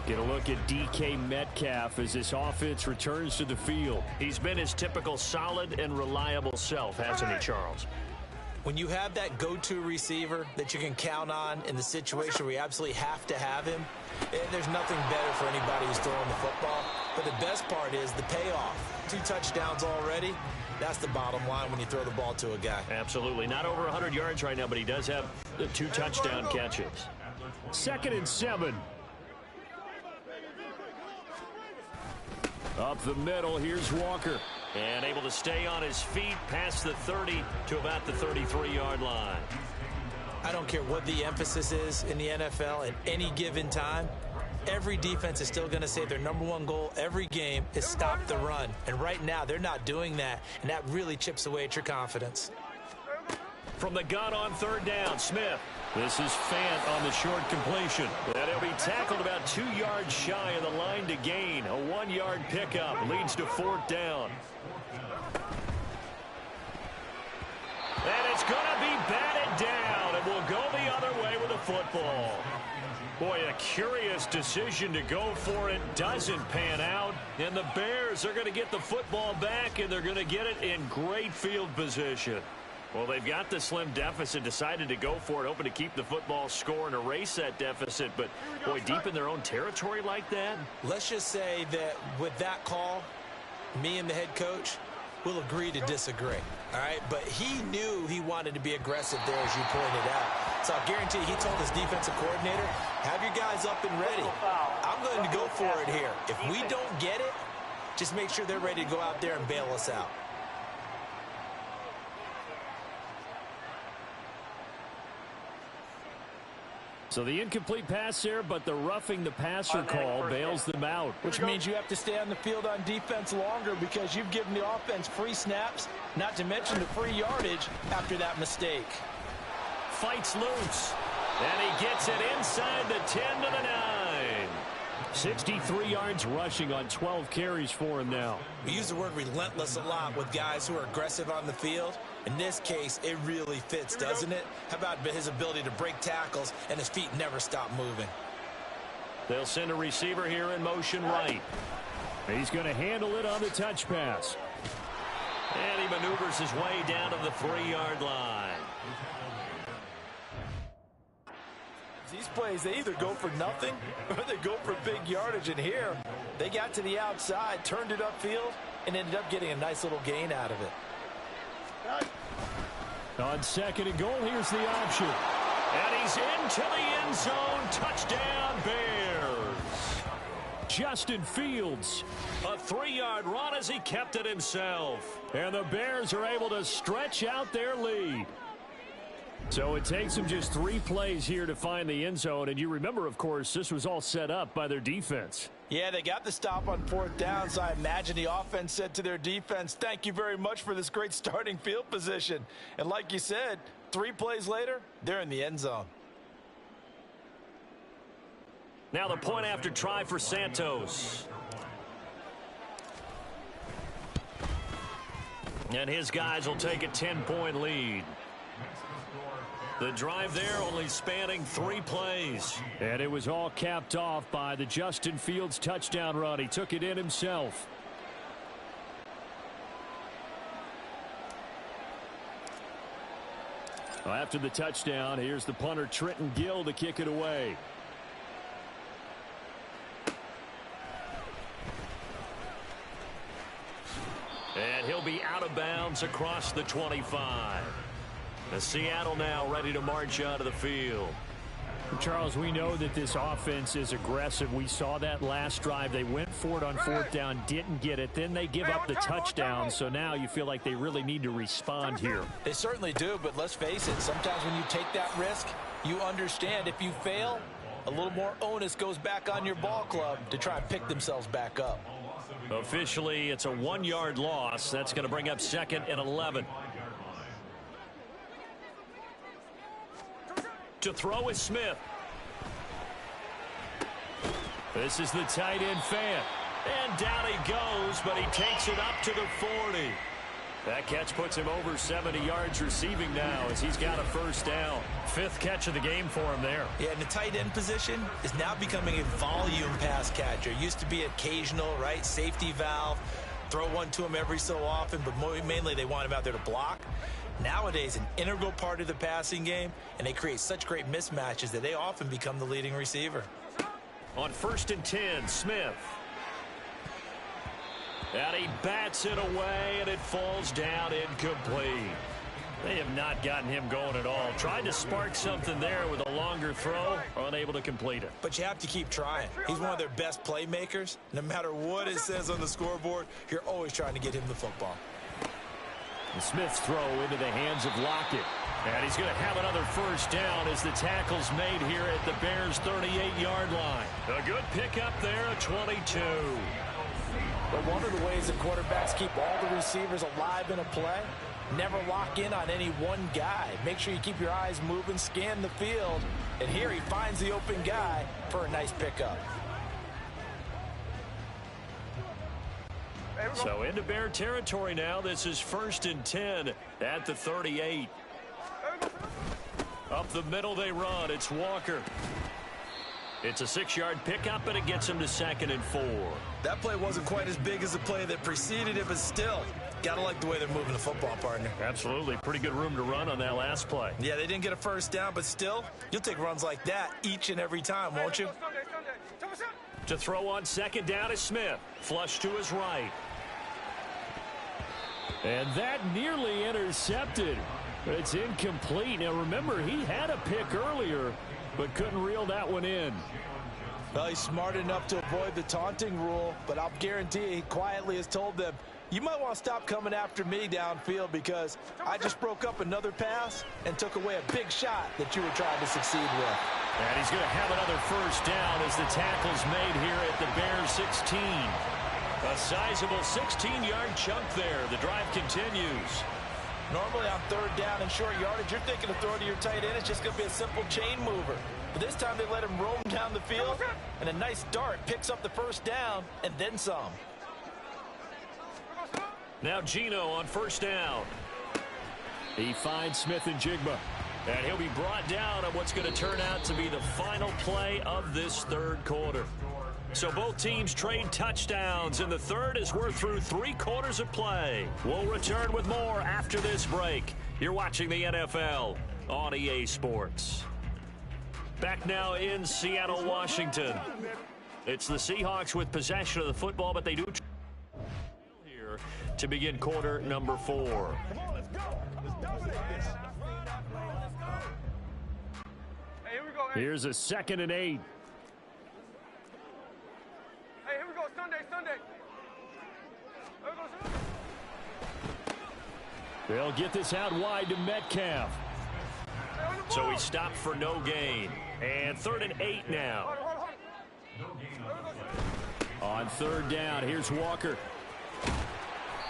Get a look at DK Metcalf as this offense returns to the field. He's been his typical solid and reliable self, hasn't he, Charles? When you have that go-to receiver that you can count on in the situation where you absolutely have to have him, there's nothing better for anybody who's throwing the football. But the best part is the payoff. 2 touchdowns already. That's the bottom line when you throw the ball to a guy. Absolutely. Not over 100 yards right now, but he does have the 2 touchdown catches. 2nd and 7. Up the middle, here's Walker. And able to stay on his feet past the 30 to about the 33-yard line. I don't care what the emphasis is in the NFL at any given time. Every defense is still going to say their #1 goal every game is stop the run. And right now, they're not doing that, and that really chips away at your confidence. From the gun on 3rd down, Smith. This is Fant on the short completion. And he'll be tackled about 2 yards shy of the line to gain. A 1-yard pickup leads to 4th down. And it's going to be batted down, and we'll go the other way with the football. Boy, a curious decision to go for it. Doesn't pan out. And the Bears are going to get the football back, and they're going to get it in great field position. Well, they've got the slim deficit, decided to go for it, hoping to keep the football score and erase that deficit. But, boy, deep in their own territory like that. Let's just say that with that call, me and the head coach will agree to disagree. All right, but he knew he wanted to be aggressive there, as you pointed out. So I guarantee he told his defensive coordinator, have your guys up and ready. I'm going to go for it here. If we don't get it, just make sure they're ready to go out there and bail us out. So the incomplete pass there, but the roughing the passer call bails them out. Which means you have to stay on the field on defense longer because you've given the offense free snaps, not to mention the free yardage after that mistake. Fights loose, and he gets it inside the 10 to the 9. 63 yards rushing on 12 carries for him now. We use the word relentless a lot with guys who are aggressive on the field. In this case, it really fits, doesn't it? How about his ability to break tackles and his feet never stop moving? They'll send a receiver here in motion right. He's going to handle it on the touch pass. And he maneuvers his way down to the 3-yard line. These plays, they either go for nothing or they go for big yardage. And here, they got to the outside, turned it upfield, and ended up getting a nice little gain out of it. On 2nd and goal, here's the option. And he's into the end zone. Touchdown, Bears. Justin Fields, a 3-yard run as he kept it himself. And the Bears are able to stretch out their lead. So it takes them just 3 plays here to find the end zone. And you remember, of course, this was all set up by their defense. Yeah, they got the stop on 4th down, so I imagine the offense said to their defense, thank you very much for this great starting field position. And like you said, 3 plays later, they're in the end zone. Now the point after try for Santos. And his guys will take a 10-point lead. The drive there only spanning 3 plays. And it was all capped off by the Justin Fields touchdown run. He took it in himself. After the touchdown, here's the punter Trenton Gill to kick it away. And he'll be out of bounds across the 25. The Seattle now ready to march out of the field. Charles, we know that this offense is aggressive. We saw that last drive. They went for it on 4th down, didn't get it. Then they give up the touchdown. So now you feel like they really need to respond here. They certainly do, but let's face it, sometimes when you take that risk, you understand if you fail, a little more onus goes back on your ball club to try and pick themselves back up. Officially, it's a 1-yard loss. That's going to bring up 2nd and 11. To throw is Smith. This is the tight end Fant. And down he goes, but he takes it up to the 40. That catch puts him over 70 yards receiving now as he's got a 1st down. 5th catch of the game for him there. Yeah, and the tight end position is now becoming a volume pass catcher. Used to be occasional, right? Safety valve. Throw one to him every so often, but mainly they want him out there to block. Nowadays, an integral part of the passing game, and they create such great mismatches that they often become the leading receiver. On 1st and 10, Smith. And he bats it away, and it falls down incomplete. They have not gotten him going at all. Tried to spark something there with a longer throw, unable to complete it. But you have to keep trying. He's one of their best playmakers. No matter what it says on the scoreboard, you're always trying to get him the football. And Smith's throw into the hands of Lockett. And he's going to have another 1st down as the tackle's made here at the Bears' 38-yard line. A good pickup there, a 22. But one of the ways that quarterbacks keep all the receivers alive in a play, never lock in on any one guy. Make sure you keep your eyes moving, scan the field. And here he finds the open guy for a nice pickup. So into Bear territory now. This is 1st and 10 at the 38. Up the middle they run. It's Walker. It's a 6-yard pickup, and it gets him to 2nd and 4. That play wasn't quite as big as the play that preceded it, but still, gotta like the way they're moving the football, partner. Absolutely. Pretty good room to run on that last play. Yeah, they didn't get a 1st down, but still, you'll take runs like that each and every time, won't you? To throw on 2nd down is Smith. Flush to his right. And that nearly intercepted. It's incomplete. Now, remember, he had a pick earlier, but couldn't reel that one in. Well, he's smart enough to avoid the taunting rule, but I'll guarantee he quietly has told them, you might want to stop coming after me downfield because I just broke up another pass and took away a big shot that you were trying to succeed with. And he's going to have another 1st down as the tackle's made here at the Bears 16. A sizable 16-yard chunk there. The drive continues. Normally on 3rd down and short yardage, you're thinking of throwing to your tight end. It's just going to be a simple chain mover. But this time they let him roam down the field, and a nice dart picks up the 1st down and then some. Now Gino on 1st down. He finds Smith and Jigba. And he'll be brought down on what's going to turn out to be the final play of this 3rd quarter. So both teams trade touchdowns, and the 3rd as we're through 3 quarters of play. We'll return with more after this break. You're watching the NFL on EA Sports. Back now in Seattle, Washington. It's the Seahawks with possession of the football, but they do here to begin quarter number 4. Here's a 2nd and 8. Hey, here we go. Sunday. Here we go, Sunday. They'll get this out wide to Metcalf. So he stopped for no gain. And 3rd and 8 now. On 3rd down, here's Walker.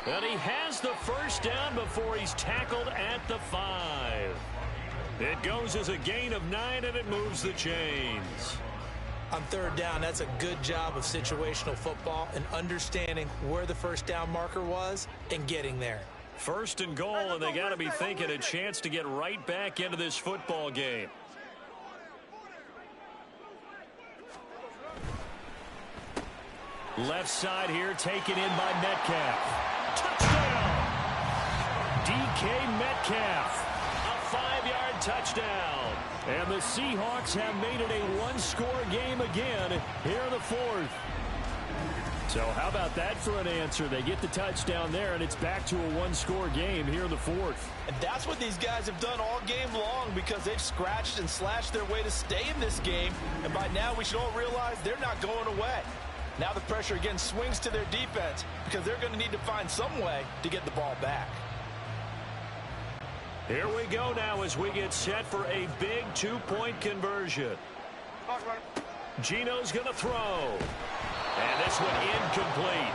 And he has the first down before he's tackled at the 5. It goes as a gain of 9, and it moves the chains. On 3rd down, that's a good job of situational football and understanding where the first down marker was and getting there. 1st and goal, and they got to be thinking a chance to get right back into this football game. Left side here, taken in by Metcalf. Touchdown! DK Metcalf. A 5-yard touchdown. And the Seahawks have made it a one-score game again here in the 4th. So how about that for an answer? They get the touchdown there, and it's back to a one-score game here in the 4th. And that's what these guys have done all game long because they've scratched and slashed their way to stay in this game. And by now we should all realize they're not going away. Now the pressure again swings to their defense because they're going to need to find some way to get the ball back. Here we go now as we get set for a big 2-point conversion. Gino's going to throw. And this one incomplete.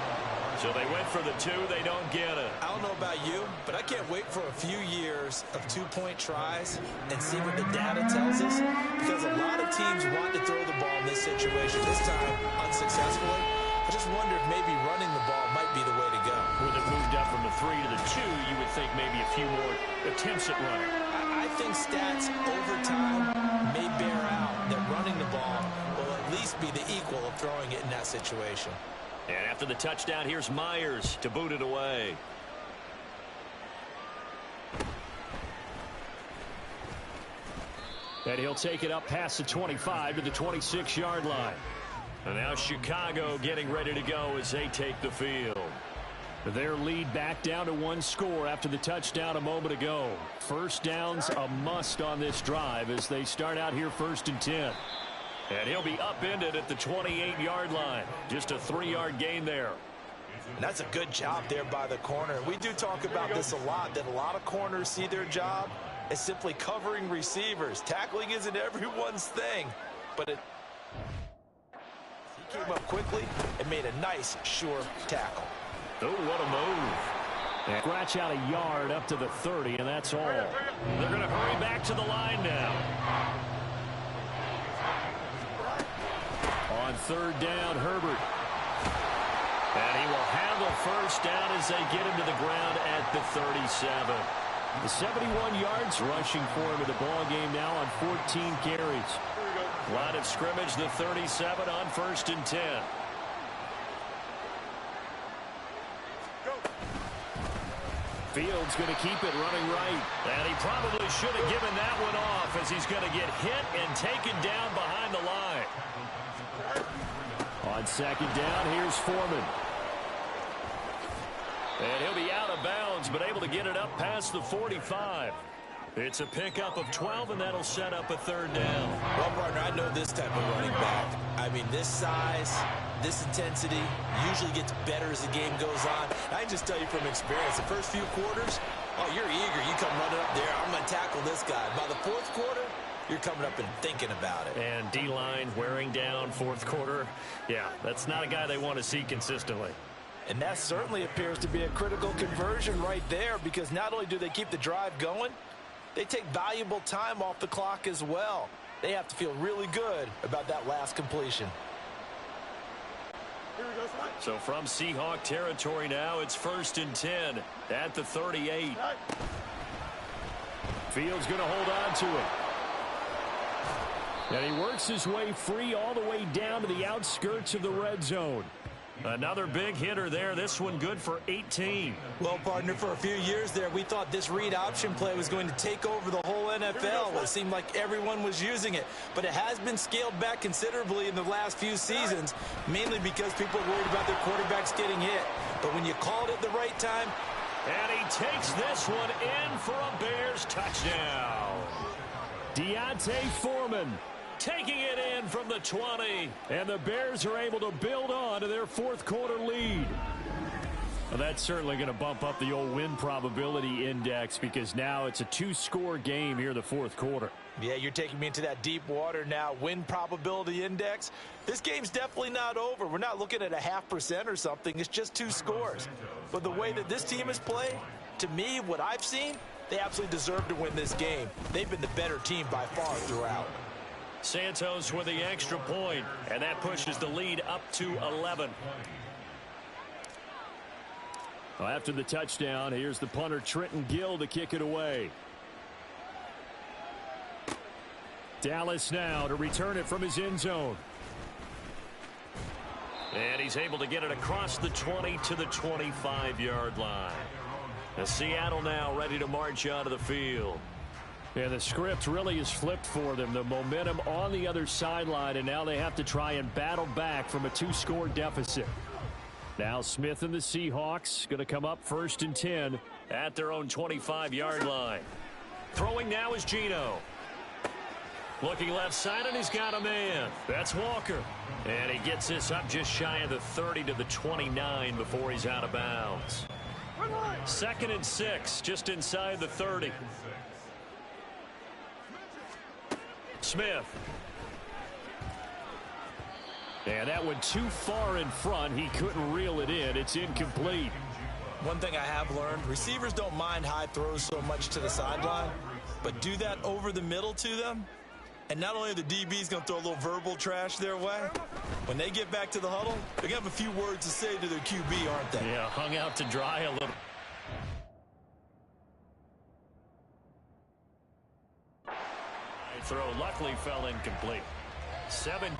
So they went for the 2. They don't get it. I don't know about you, but I can't wait for a few years of 2-point tries and see what the data tells us. Because a lot of teams want to throw the ball in this situation. This time, unsuccessfully. I just wonder if maybe running the ball might be the way to go. With it moved up from the 3 to the 2, you would think maybe a few more attempts at running. I think stats over time may bear out that running the ball will at least be the equal of throwing it in that situation. And after the touchdown, here's Myers to boot it away. And he'll take it up past the 25 to the 26-yard line. And now Chicago getting ready to go as they take the field. Their lead back down to 1 score after the touchdown a moment ago. First down's a must on this drive as they start out here 1st and 10. And he'll be upended at the 28-yard line. Just a 3-yard gain there. And that's a good job there by the corner. We do talk about this a lot, that a lot of corners see their job as simply covering receivers. Tackling isn't everyone's thing, but he came up quickly and made a nice, sure tackle. Oh, what a move. And scratch out a yard up to the 30, and that's all. They're going to hurry back to the line now. On 3rd down, Herbert. And he will handle first down as they get him to the ground at the 37. The 71 yards rushing for him in the ball game now on 14 carries. Line of scrimmage, the 37 on 1st and 10. Fields going to keep it running right. And he probably should have given that one off as he's going to get hit and taken down behind the line. On 2nd down, here's Foreman. And he'll be out of bounds, but able to get it up past the 45. It's a pickup of 12, and that'll set up a 3rd down. Well, partner, I know this type of running back. I mean, this size, this intensity usually gets better as the game goes on. I can just tell you from experience, the first few quarters, oh, you're eager. You come running up there, I'm going to tackle this guy. By the 4th quarter, you're coming up and thinking about it. And D-line wearing down 4th quarter. Yeah, that's not a guy they want to see consistently. And that certainly appears to be a critical conversion right there because not only do they keep the drive going, they take valuable time off the clock as well. They have to feel really good about that last completion. So from Seahawk territory now, it's 1st and 10 at the 38. Fields going to hold on to it. And he works his way free all the way down to the outskirts of the red zone. Another big hitter there. This one good for 18. Well, partner, for a few years there, we thought this read option play was going to take over the whole NFL. It seemed like everyone was using it. But it has been scaled back considerably in the last few seasons, mainly because people are worried about their quarterbacks getting hit. But when you called it the right time. And he takes this one in for a Bears touchdown. Deontay Foreman taking it in from the 20. And the Bears are able to build on to their fourth quarter lead. Well, that's certainly going to bump up the old win probability index because now it's a two-score game here in the fourth quarter. Yeah, you're taking me into that deep water now. Win probability index. This game's definitely not over. We're not looking at a 0.5% or something. It's just 2 scores. But the way that this team has played, to me, what I've seen, they absolutely deserve to win this game. They've been the better team by far throughout. Santos with the extra point, and that pushes the lead up to 11. Well, after the touchdown, here's the punter Trenton Gill to kick it away. Dallas now to return it from his end zone. And he's able to get it across the 20 to the 25-yard line. The Seattle now ready to march onto the field. Yeah, the script really is flipped for them. The momentum on the other sideline, and now they have to try and battle back from a 2-score deficit. Now Smith and the Seahawks going to come up 1st and 10 at their own 25-yard line. Throwing now is Geno. Looking left side, and he's got a man. That's Walker. And he gets this up just shy of the 30 to the 29 before he's out of bounds. 2nd and 6, just inside the 30. Smith. And that went too far in front. He couldn't reel it in. It's incomplete. One thing I have learned, receivers don't mind high throws so much to the sideline, but do that over the middle to them. And not only are the DBs going to throw a little verbal trash their way, when they get back to the huddle, they're going to have a few words to say to their QB, aren't they? Yeah, hung out to dry a little. Throw luckily fell incomplete. 7.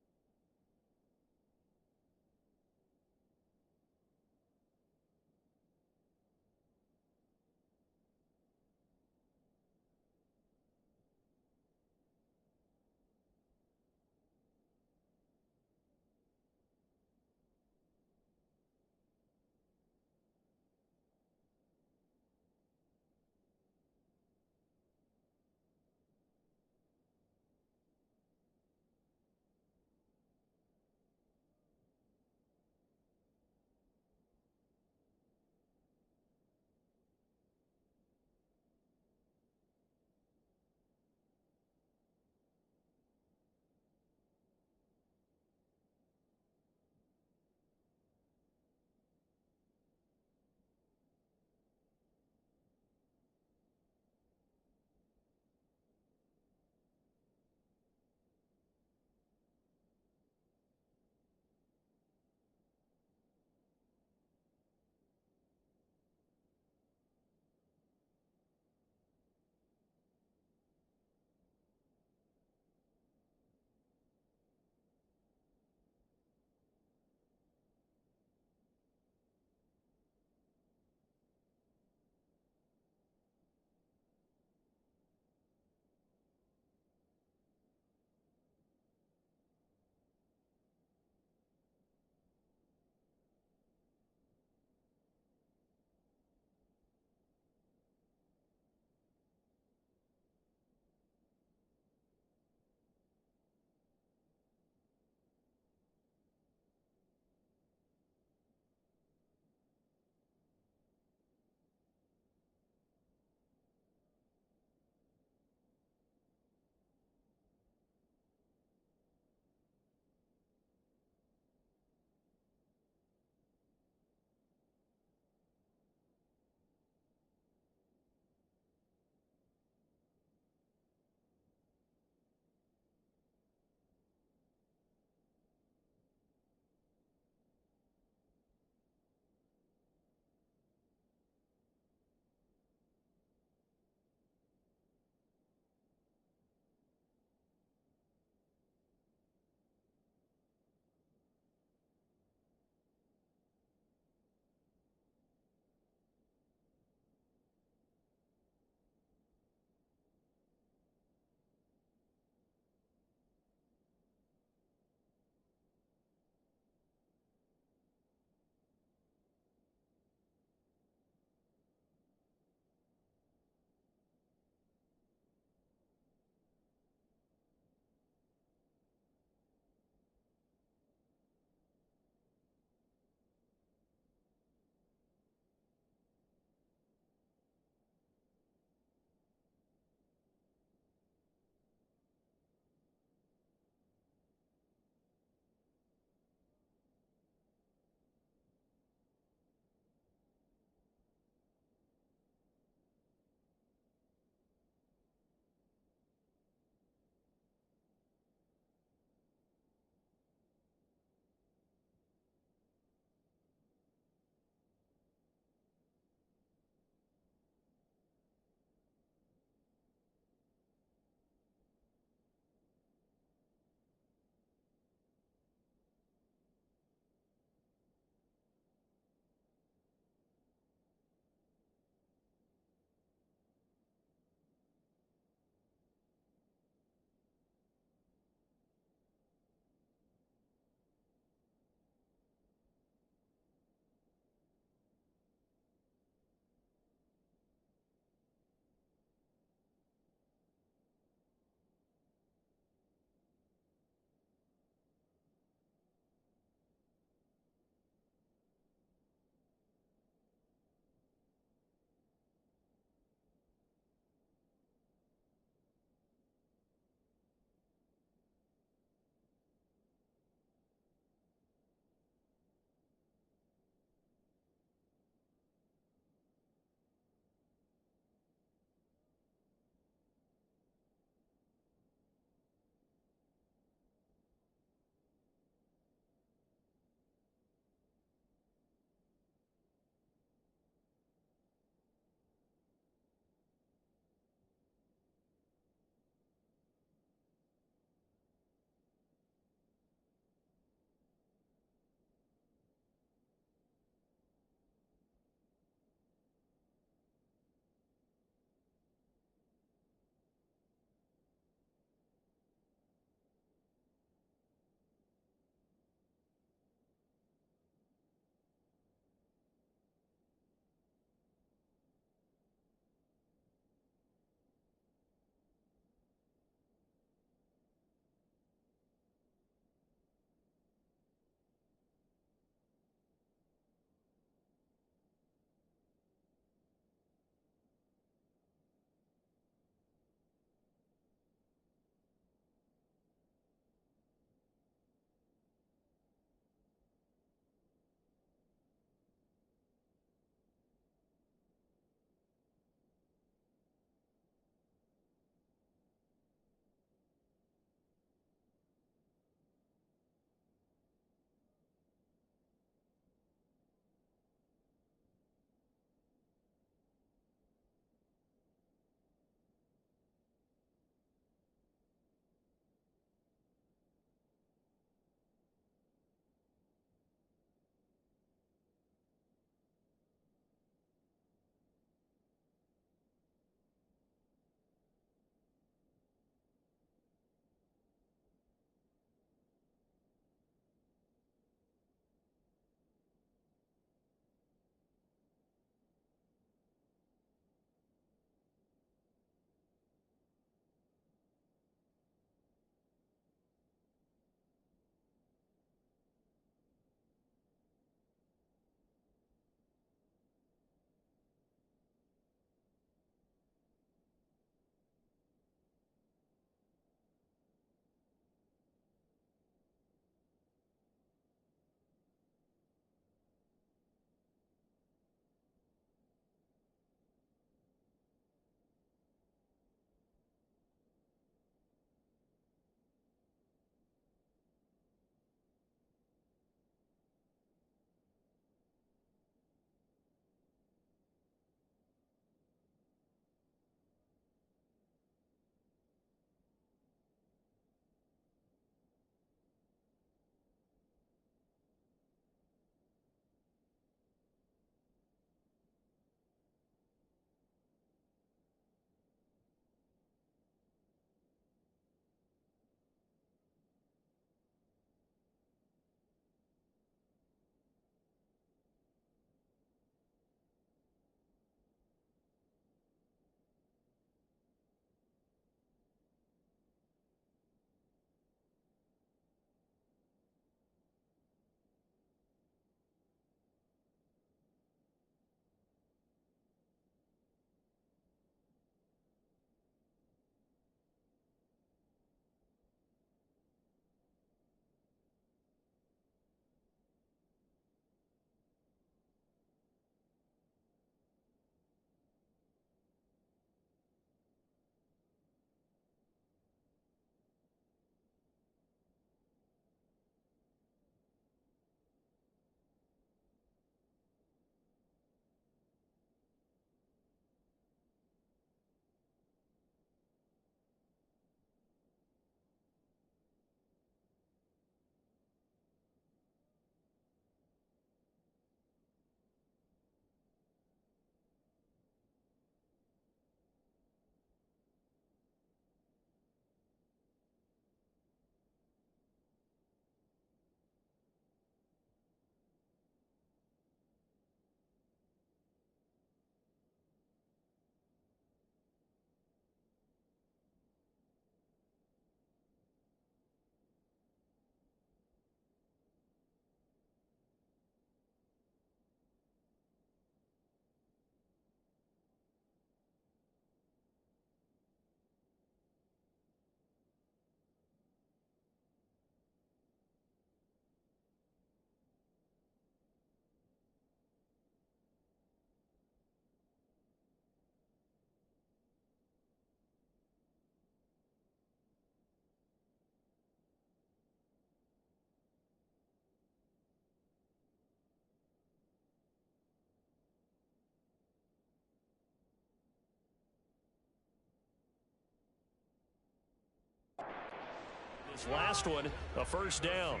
This last one, a first down.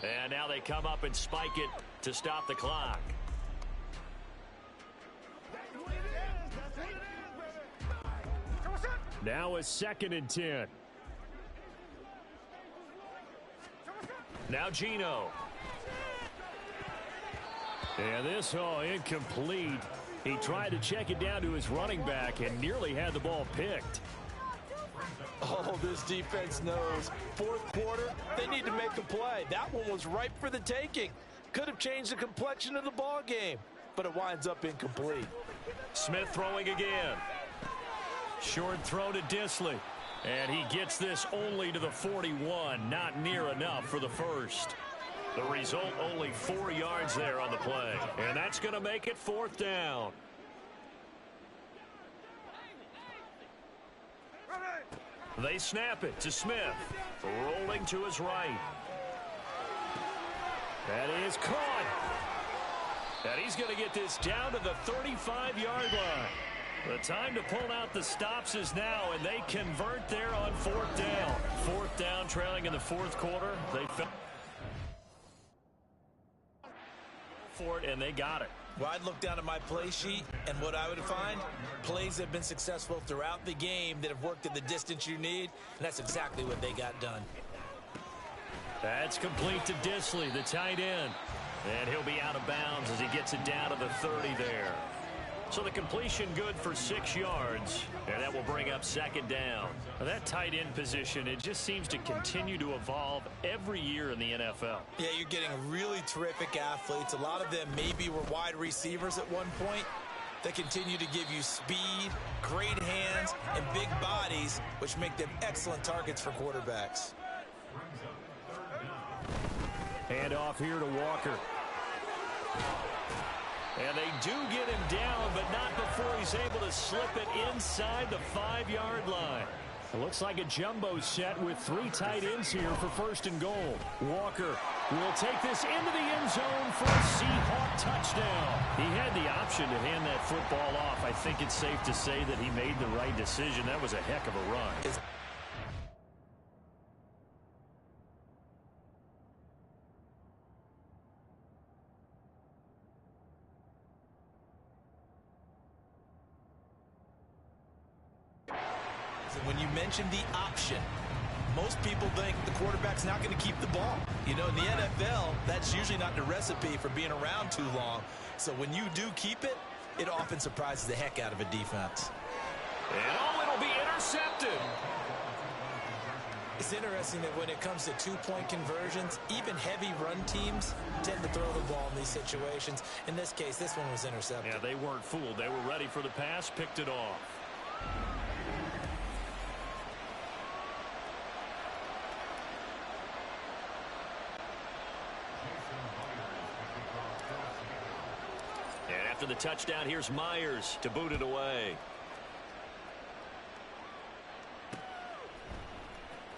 And now they come up and spike it to stop the clock. Now a 2nd and 10. Now Geno. And this, incomplete. He tried to check it down to his running back and nearly had the ball picked. Oh, this defense knows. 4th quarter, they need to make a play. That one was ripe for the taking. Could have changed the complexion of the ball game, but it winds up incomplete. Smith throwing again. Short throw to Disley. And he gets this only to the 41. Not near enough for the first. The result, only 4 yards there on the play. And that's going to make it 4th down. They snap it to Smith. Rolling to his right. That is caught. And he's going to get this down to the 35-yard line. The time to pull out the stops is now, and they convert there on 4th down. 4th down, trailing in the 4th quarter. They fell for it, and they got it. Well, I'd look down at my play sheet, and what I would find, plays have been successful throughout the game that have worked at the distance you need, and that's exactly what they got done. That's complete to Disley, the tight end. And he'll be out of bounds as he gets it down to the 30 there. So the completion good for 6 yards, and that will bring up 2nd down. Now that tight end position, it just seems to continue to evolve every year in the NFL. Yeah, you're getting really terrific athletes. A lot of them maybe were wide receivers at one point. They continue to give you speed, great hands, and big bodies, which make them excellent targets for quarterbacks. Hand off here to Walker. And they do get him down, but not before he's able to slip it inside the 5-yard line. It looks like a jumbo set with 3 tight ends here for 1st and goal. Walker will take this into the end zone for a Seahawk touchdown. He had the option to hand that football off. I think it's safe to say that he made the right decision. That was a heck of a run. When you mention the option, most people think the quarterback's not going to keep the ball. You know, in the NFL, that's usually not the recipe for being around too long. So when you do keep it, it often surprises the heck out of a defense. And it'll be intercepted. It's interesting that when it comes to 2-point conversions, even heavy run teams tend to throw the ball in these situations. In this case, this one was intercepted. Yeah, they weren't fooled. They were ready for the pass, picked it off. And after the touchdown, here's Myers to boot it away.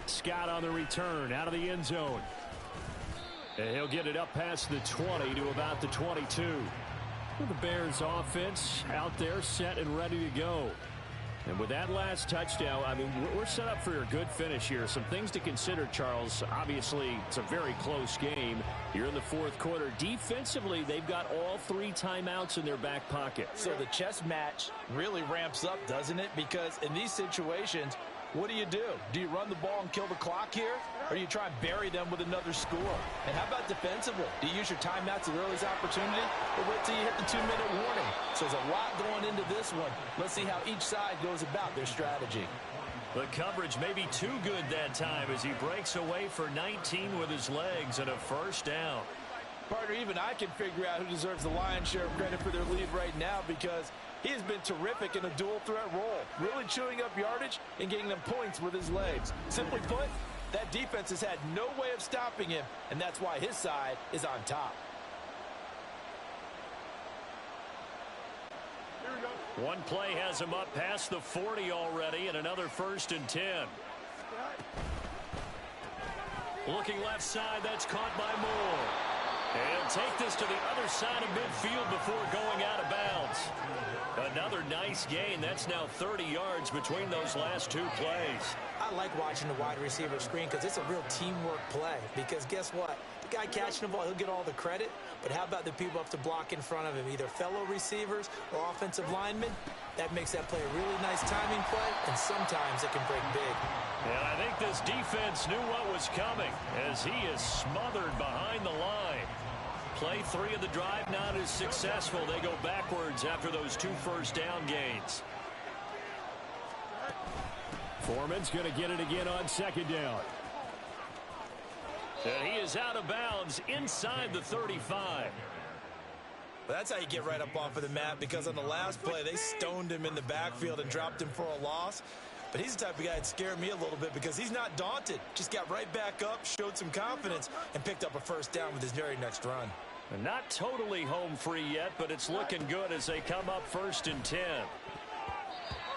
Scott on the return out of the end zone. And he'll get it up past the 20 to about the 22. The Bears offense out there set and ready to go. And with that last touchdown, I mean, we're set up for a good finish here. Some things to consider, Charles. Obviously, it's a very close game. You're in the 4th quarter. Defensively, they've got all 3 timeouts in their back pocket. So the chess match really ramps up, doesn't it? Because in these situations, what do? Do you run the ball and kill the clock here? Or do you try and bury them with another score? And how about defensively? Do you use your timeouts at the earliest opportunity? Or wait till you hit the 2-minute warning? So there's a lot going into this one. Let's see how each side goes about their strategy. The coverage may be too good that time as he breaks away for 19 with his legs and a first down. Partner, even I can figure out who deserves the lion's share of credit for their lead right now, because he has been terrific in a dual threat role, really chewing up yardage and getting them points with his legs. Simply put, that defense has had no way of stopping him, and that's why his side is on top. One play has him up past the 40 already, and another 1st and 10. Looking left side, that's caught by Moore. And take this to the other side of midfield before going out of bounds. Another nice gain. That's now 30 yards between those last two plays. I like watching the wide receiver screen because it's a real teamwork play. Because guess what? The guy catching the ball, he'll get all the credit. But how about the people up to block in front of him, either fellow receivers or offensive linemen? That makes that play a really nice timing play, and sometimes it can break big. And I think this defense knew what was coming as he is smothered behind the line. Play 3 of the drive not as successful. They go backwards after those 2 first down gains. Foreman's going to get it again on second down. And he is out of bounds inside the 35. That's how you get right up off of the mat, because on the last play, they stoned him in the backfield and dropped him for a loss. But he's the type of guy that scared me a little bit because he's not daunted. Just got right back up, showed some confidence, and picked up a first down with his very next run. And not totally home free yet, but it's looking good as they come up 1st and 10.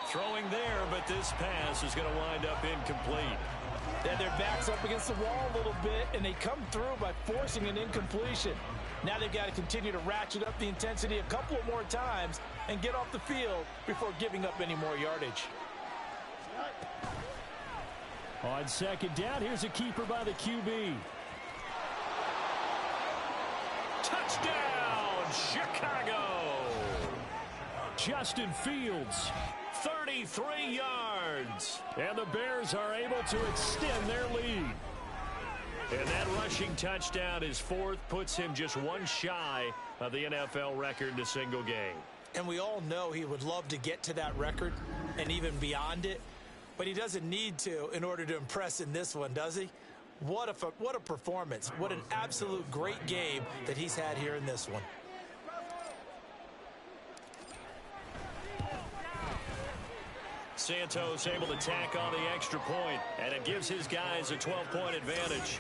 Throwing there, but this pass is going to wind up incomplete. Then their back's up against the wall a little bit, and they come through by forcing an incompletion. Now they've got to continue to ratchet up the intensity a couple of more times and get off the field before giving up any more yardage. On second down, here's a keeper by the QB. Touchdown, Chicago! Justin Fields. 33 yards. And the Bears are able to extend their lead. And that rushing touchdown, his 4th, puts him just 1 shy of the NFL record in a single game. And we all know he would love to get to that record and even beyond it. But he doesn't need to in order to impress in this one, does he? What a performance. What an absolute great game that he's had here in this one. Santos able to tack on the extra point, and it gives his guys a 12-point advantage.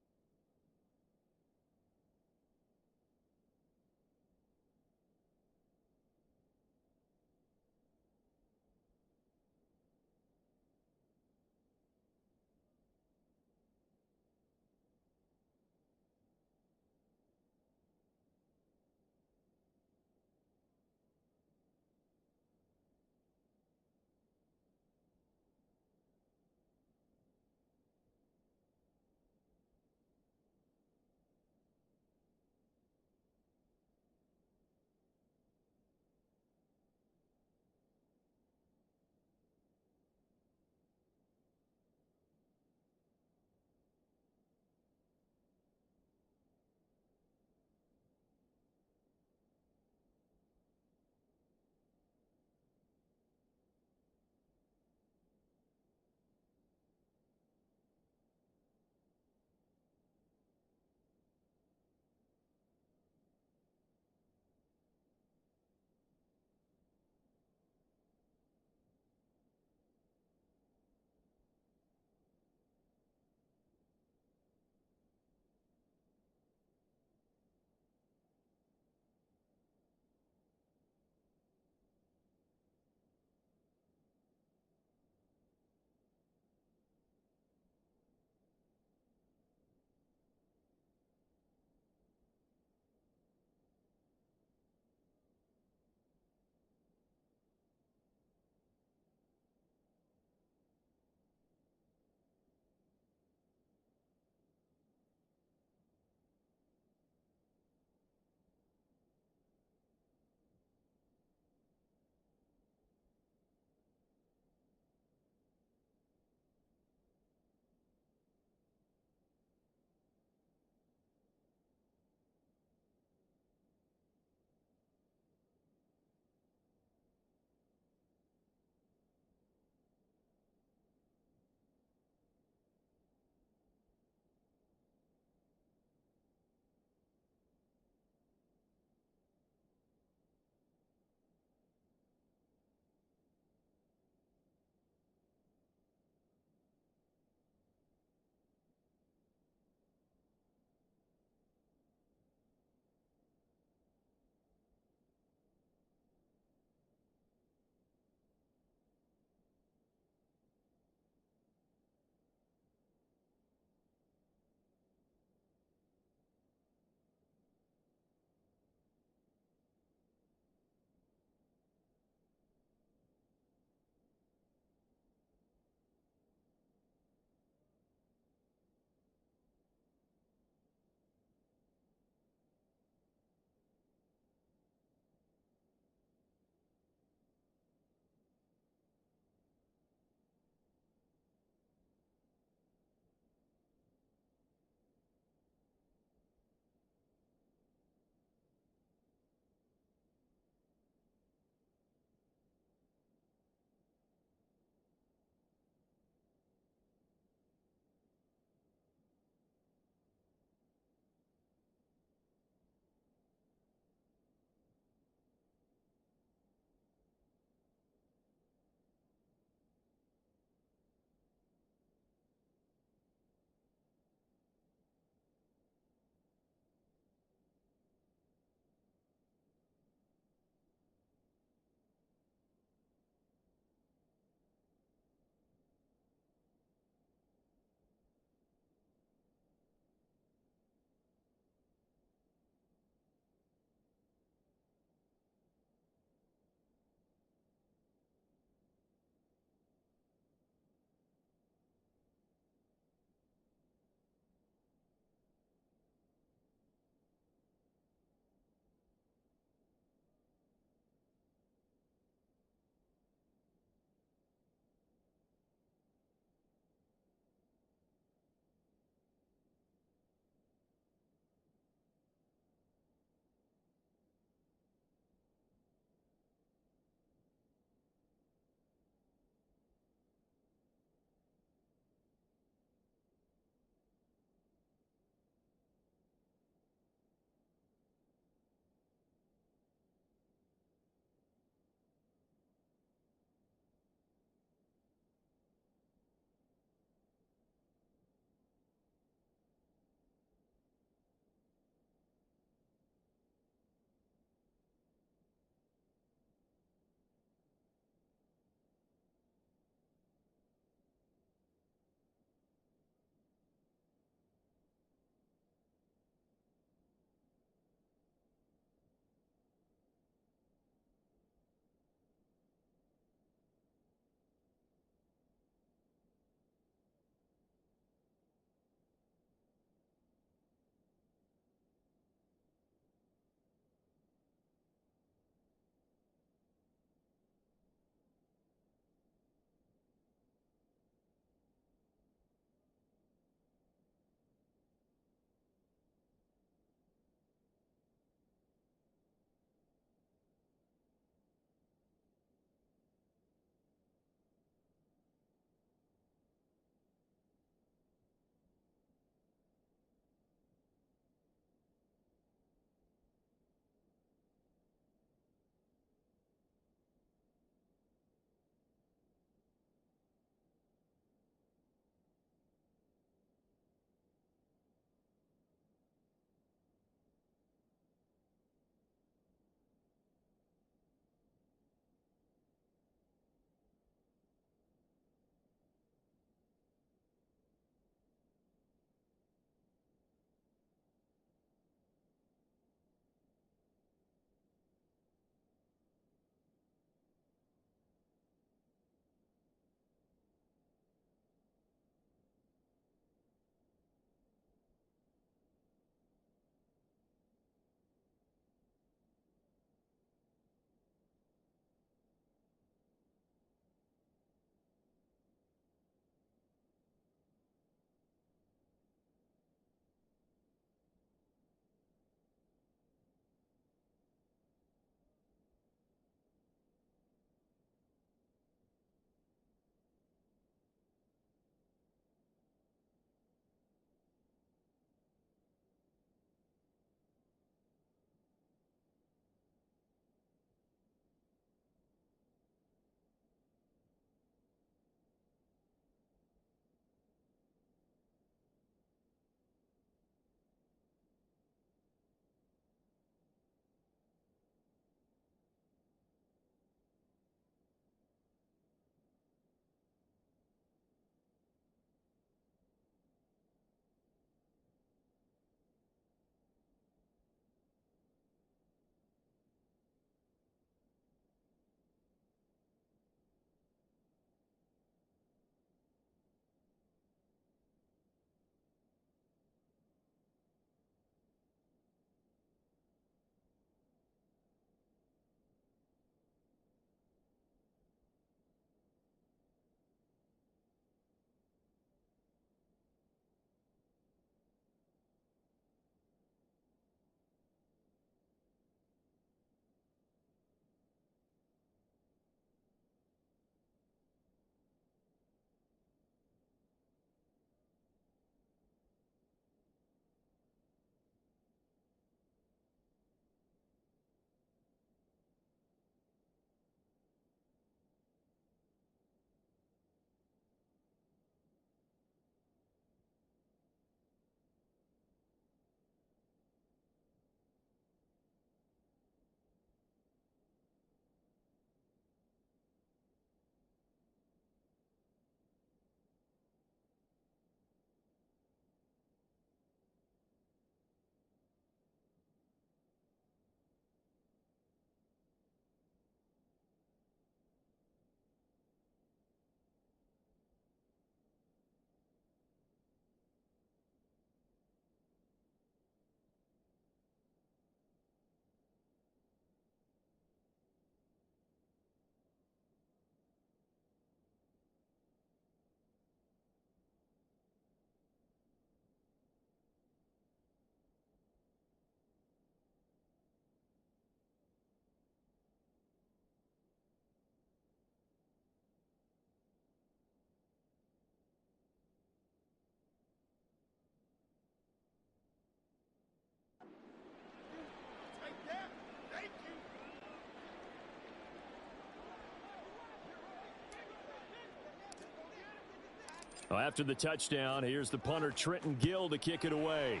Well, after the touchdown, here's the punter Trenton Gill to kick it away.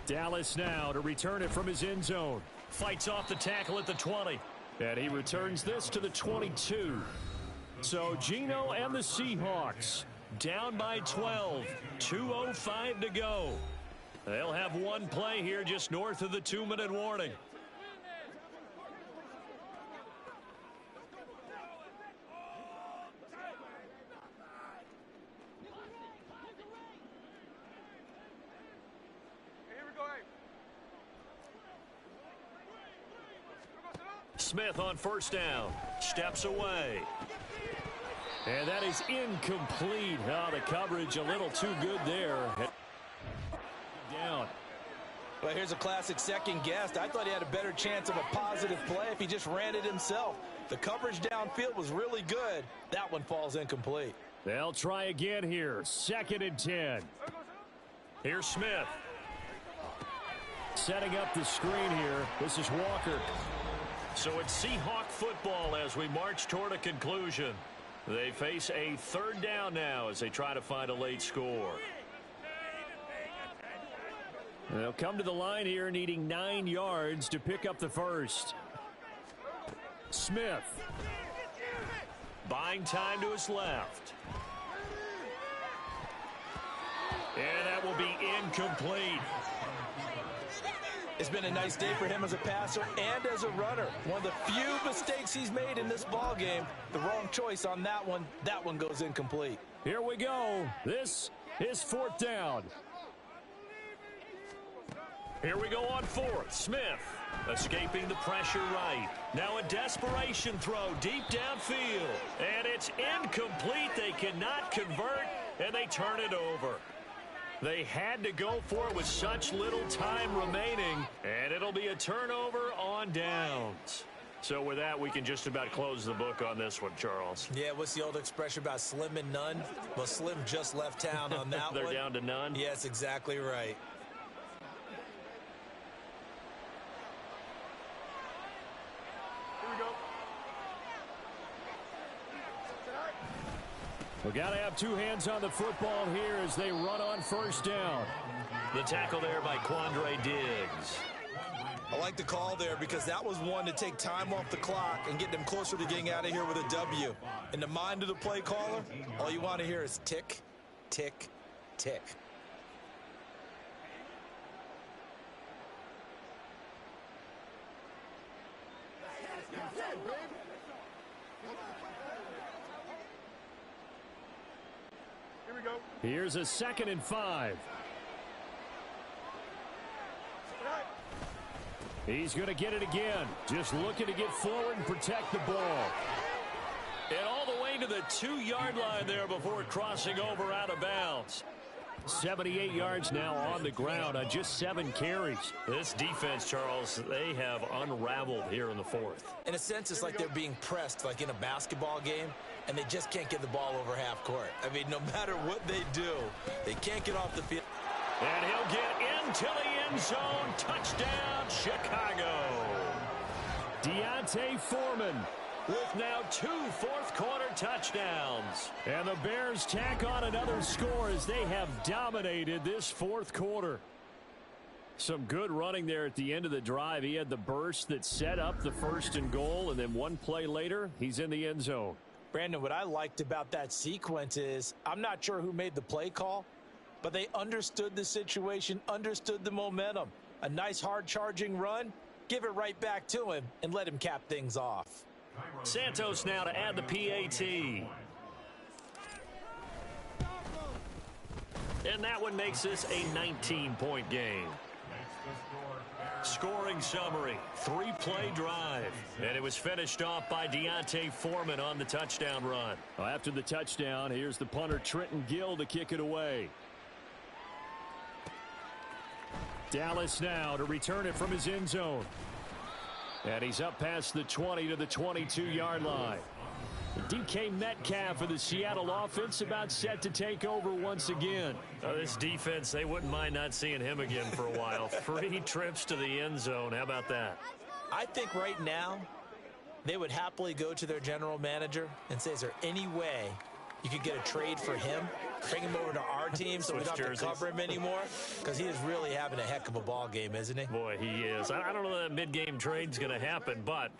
Dallas now to return it from his end zone. Fights off the tackle at the 20. And he returns this to the 22. So Geno and the Seahawks down by 12. 2:05 to go. They'll have one play here just north of the 2-minute warning. Smith on first down. Steps away. And that is incomplete. Oh, the coverage a little too good there. Down. Well, here's a classic second guess. I thought he had a better chance of a positive play if he just ran it himself. The coverage downfield was really good. That one falls incomplete. They'll try again here. 2nd and 10. Here's Smith. Setting up the screen here. This is Walker. So it's Seahawk football as we march toward a conclusion. They face a 3rd down now as they try to find a late score. They'll come to the line here needing 9 yards to pick up the first. Smith. Buying time to his left. And that will be incomplete. It's been a nice day for him as a passer and as a runner. One of the few mistakes he's made in this ball game. The wrong choice on that one. That one goes incomplete. Here we go. This is 4th down. Here we go on 4th. Smith escaping the pressure right. Now a desperation throw deep downfield. And it's incomplete. They cannot convert, and they turn it over. They had to go for it with such little time remaining, and it'll be a turnover on downs. So with that, we can just about close the book on this one, Charles. Yeah, what's the old expression about slim and none? Well, Slim just left town on that They're one. down to none? Yes, exactly right. Here we go. We got to have 2 hands on the football here as they run on 1st down. The tackle there by Quandre Diggs. I like the call there because that was one to take time off the clock and get them closer to getting out of here with a W. In the mind of the play caller, all you want to hear is tick, tick, tick. Here we go. Here's a 2nd and 5. He's going to get it again. Just looking to get forward and protect the ball. And all the way to the 2-yard line there before crossing over out of bounds. 78 yards now on the ground on just 7 carries. This defense, Charles, they have unraveled here in the 4th. In a sense, it's like they're being pressed like in a basketball game, and they just can't get the ball over half court. I mean, no matter what they do, they can't get off the field. And he'll get into the end zone. Touchdown, Chicago. Deontay Foreman with now 2 fourth-quarter touchdowns. And the Bears tack on another score as they have dominated this 4th quarter. Some good running there at the end of the drive. He had the burst that set up the 1st and goal, and then one play later, he's in the end zone. Brandon, what I liked about that sequence is I'm not sure who made the play call, but they understood the situation, understood the momentum. A nice hard-charging run, give it right back to him, and let him cap things off. Santos now to add the PAT. And that one makes this a 19-point game. Scoring summary, 3-play drive. And it was finished off by Deontay Foreman on the touchdown run. Well, after the touchdown, here's the punter Trenton Gill to kick it away. Dallas now to return it from his end zone. And he's up past the 20 to the 22-yard line. DK Metcalf for the Seattle offense about set to take over once again. This defense, they wouldn't mind not seeing him again for a while. 3 trips to the end zone. How about that? I think right now, they would happily go to their general manager and say, is there any way you could get a trade for him, bring him over to our team so we don't have to cover him anymore? Because he is really having a heck of a ball game, isn't he? Boy, he is. I don't know that mid-game trade's going to happen, but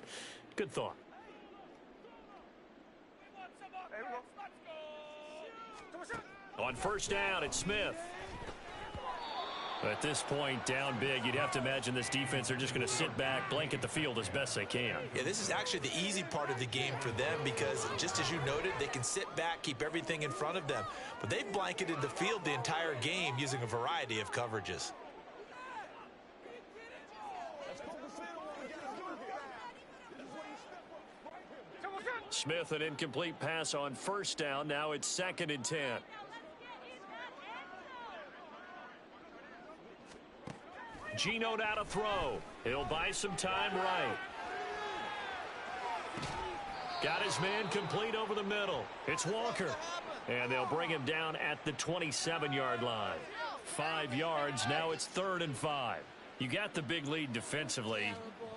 good thought. On first down, it's Smith. At this point, down big, you'd have to imagine this defense are just going to sit back, blanket the field as best they can. Yeah, this is actually the easy part of the game for them because, just as you noted, they can sit back, keep everything in front of them. But they've blanketed the field the entire game using a variety of coverages. Smith, an incomplete pass on first down. Now it's 2nd and 10. Geno out to throw. He'll buy some time right. Got his man complete over the middle. It's Walker. And they'll bring him down at the 27-yard line. 5 yards. Now it's 3rd and 5. You got the big lead defensively.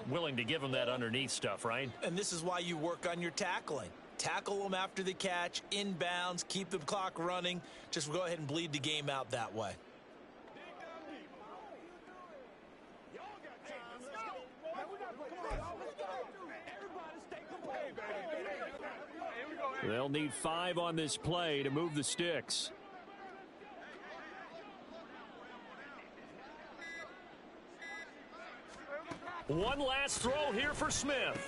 Willing to give him that underneath stuff, right? And this is why you work on your tackling. Tackle them after the catch, inbounds, keep the clock running. Just go ahead and bleed the game out that way. They'll need 5 on this play to move the sticks. One last throw here for Smith.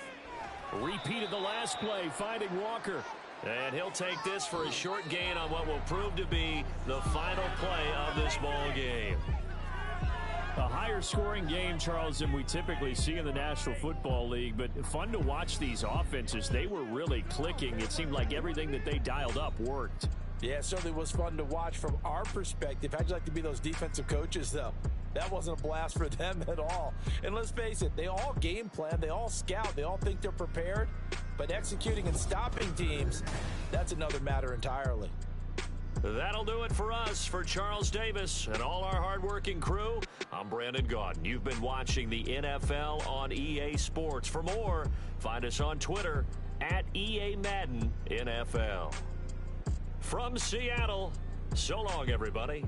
Repeated the last play, finding Walker. And he'll take this for a short gain on what will prove to be the final play of this ball game. A higher scoring game, Charles, than we typically see in the National Football League, but fun to watch these offenses. They were really clicking. It seemed like everything that they dialed up worked. Yeah, it certainly was fun to watch from our perspective. How'd you like to be those defensive coaches, though? That wasn't a blast for them at all. And let's face it, they all game plan, they all scout, they all think they're prepared. But executing and stopping teams, that's another matter entirely. That'll do it for us. For Charles Davis and all our hardworking crew, I'm Brandon Gaudin. You've been watching the NFL on EA Sports. For more, find us on Twitter at EA Madden NFL. From Seattle, so long, everybody.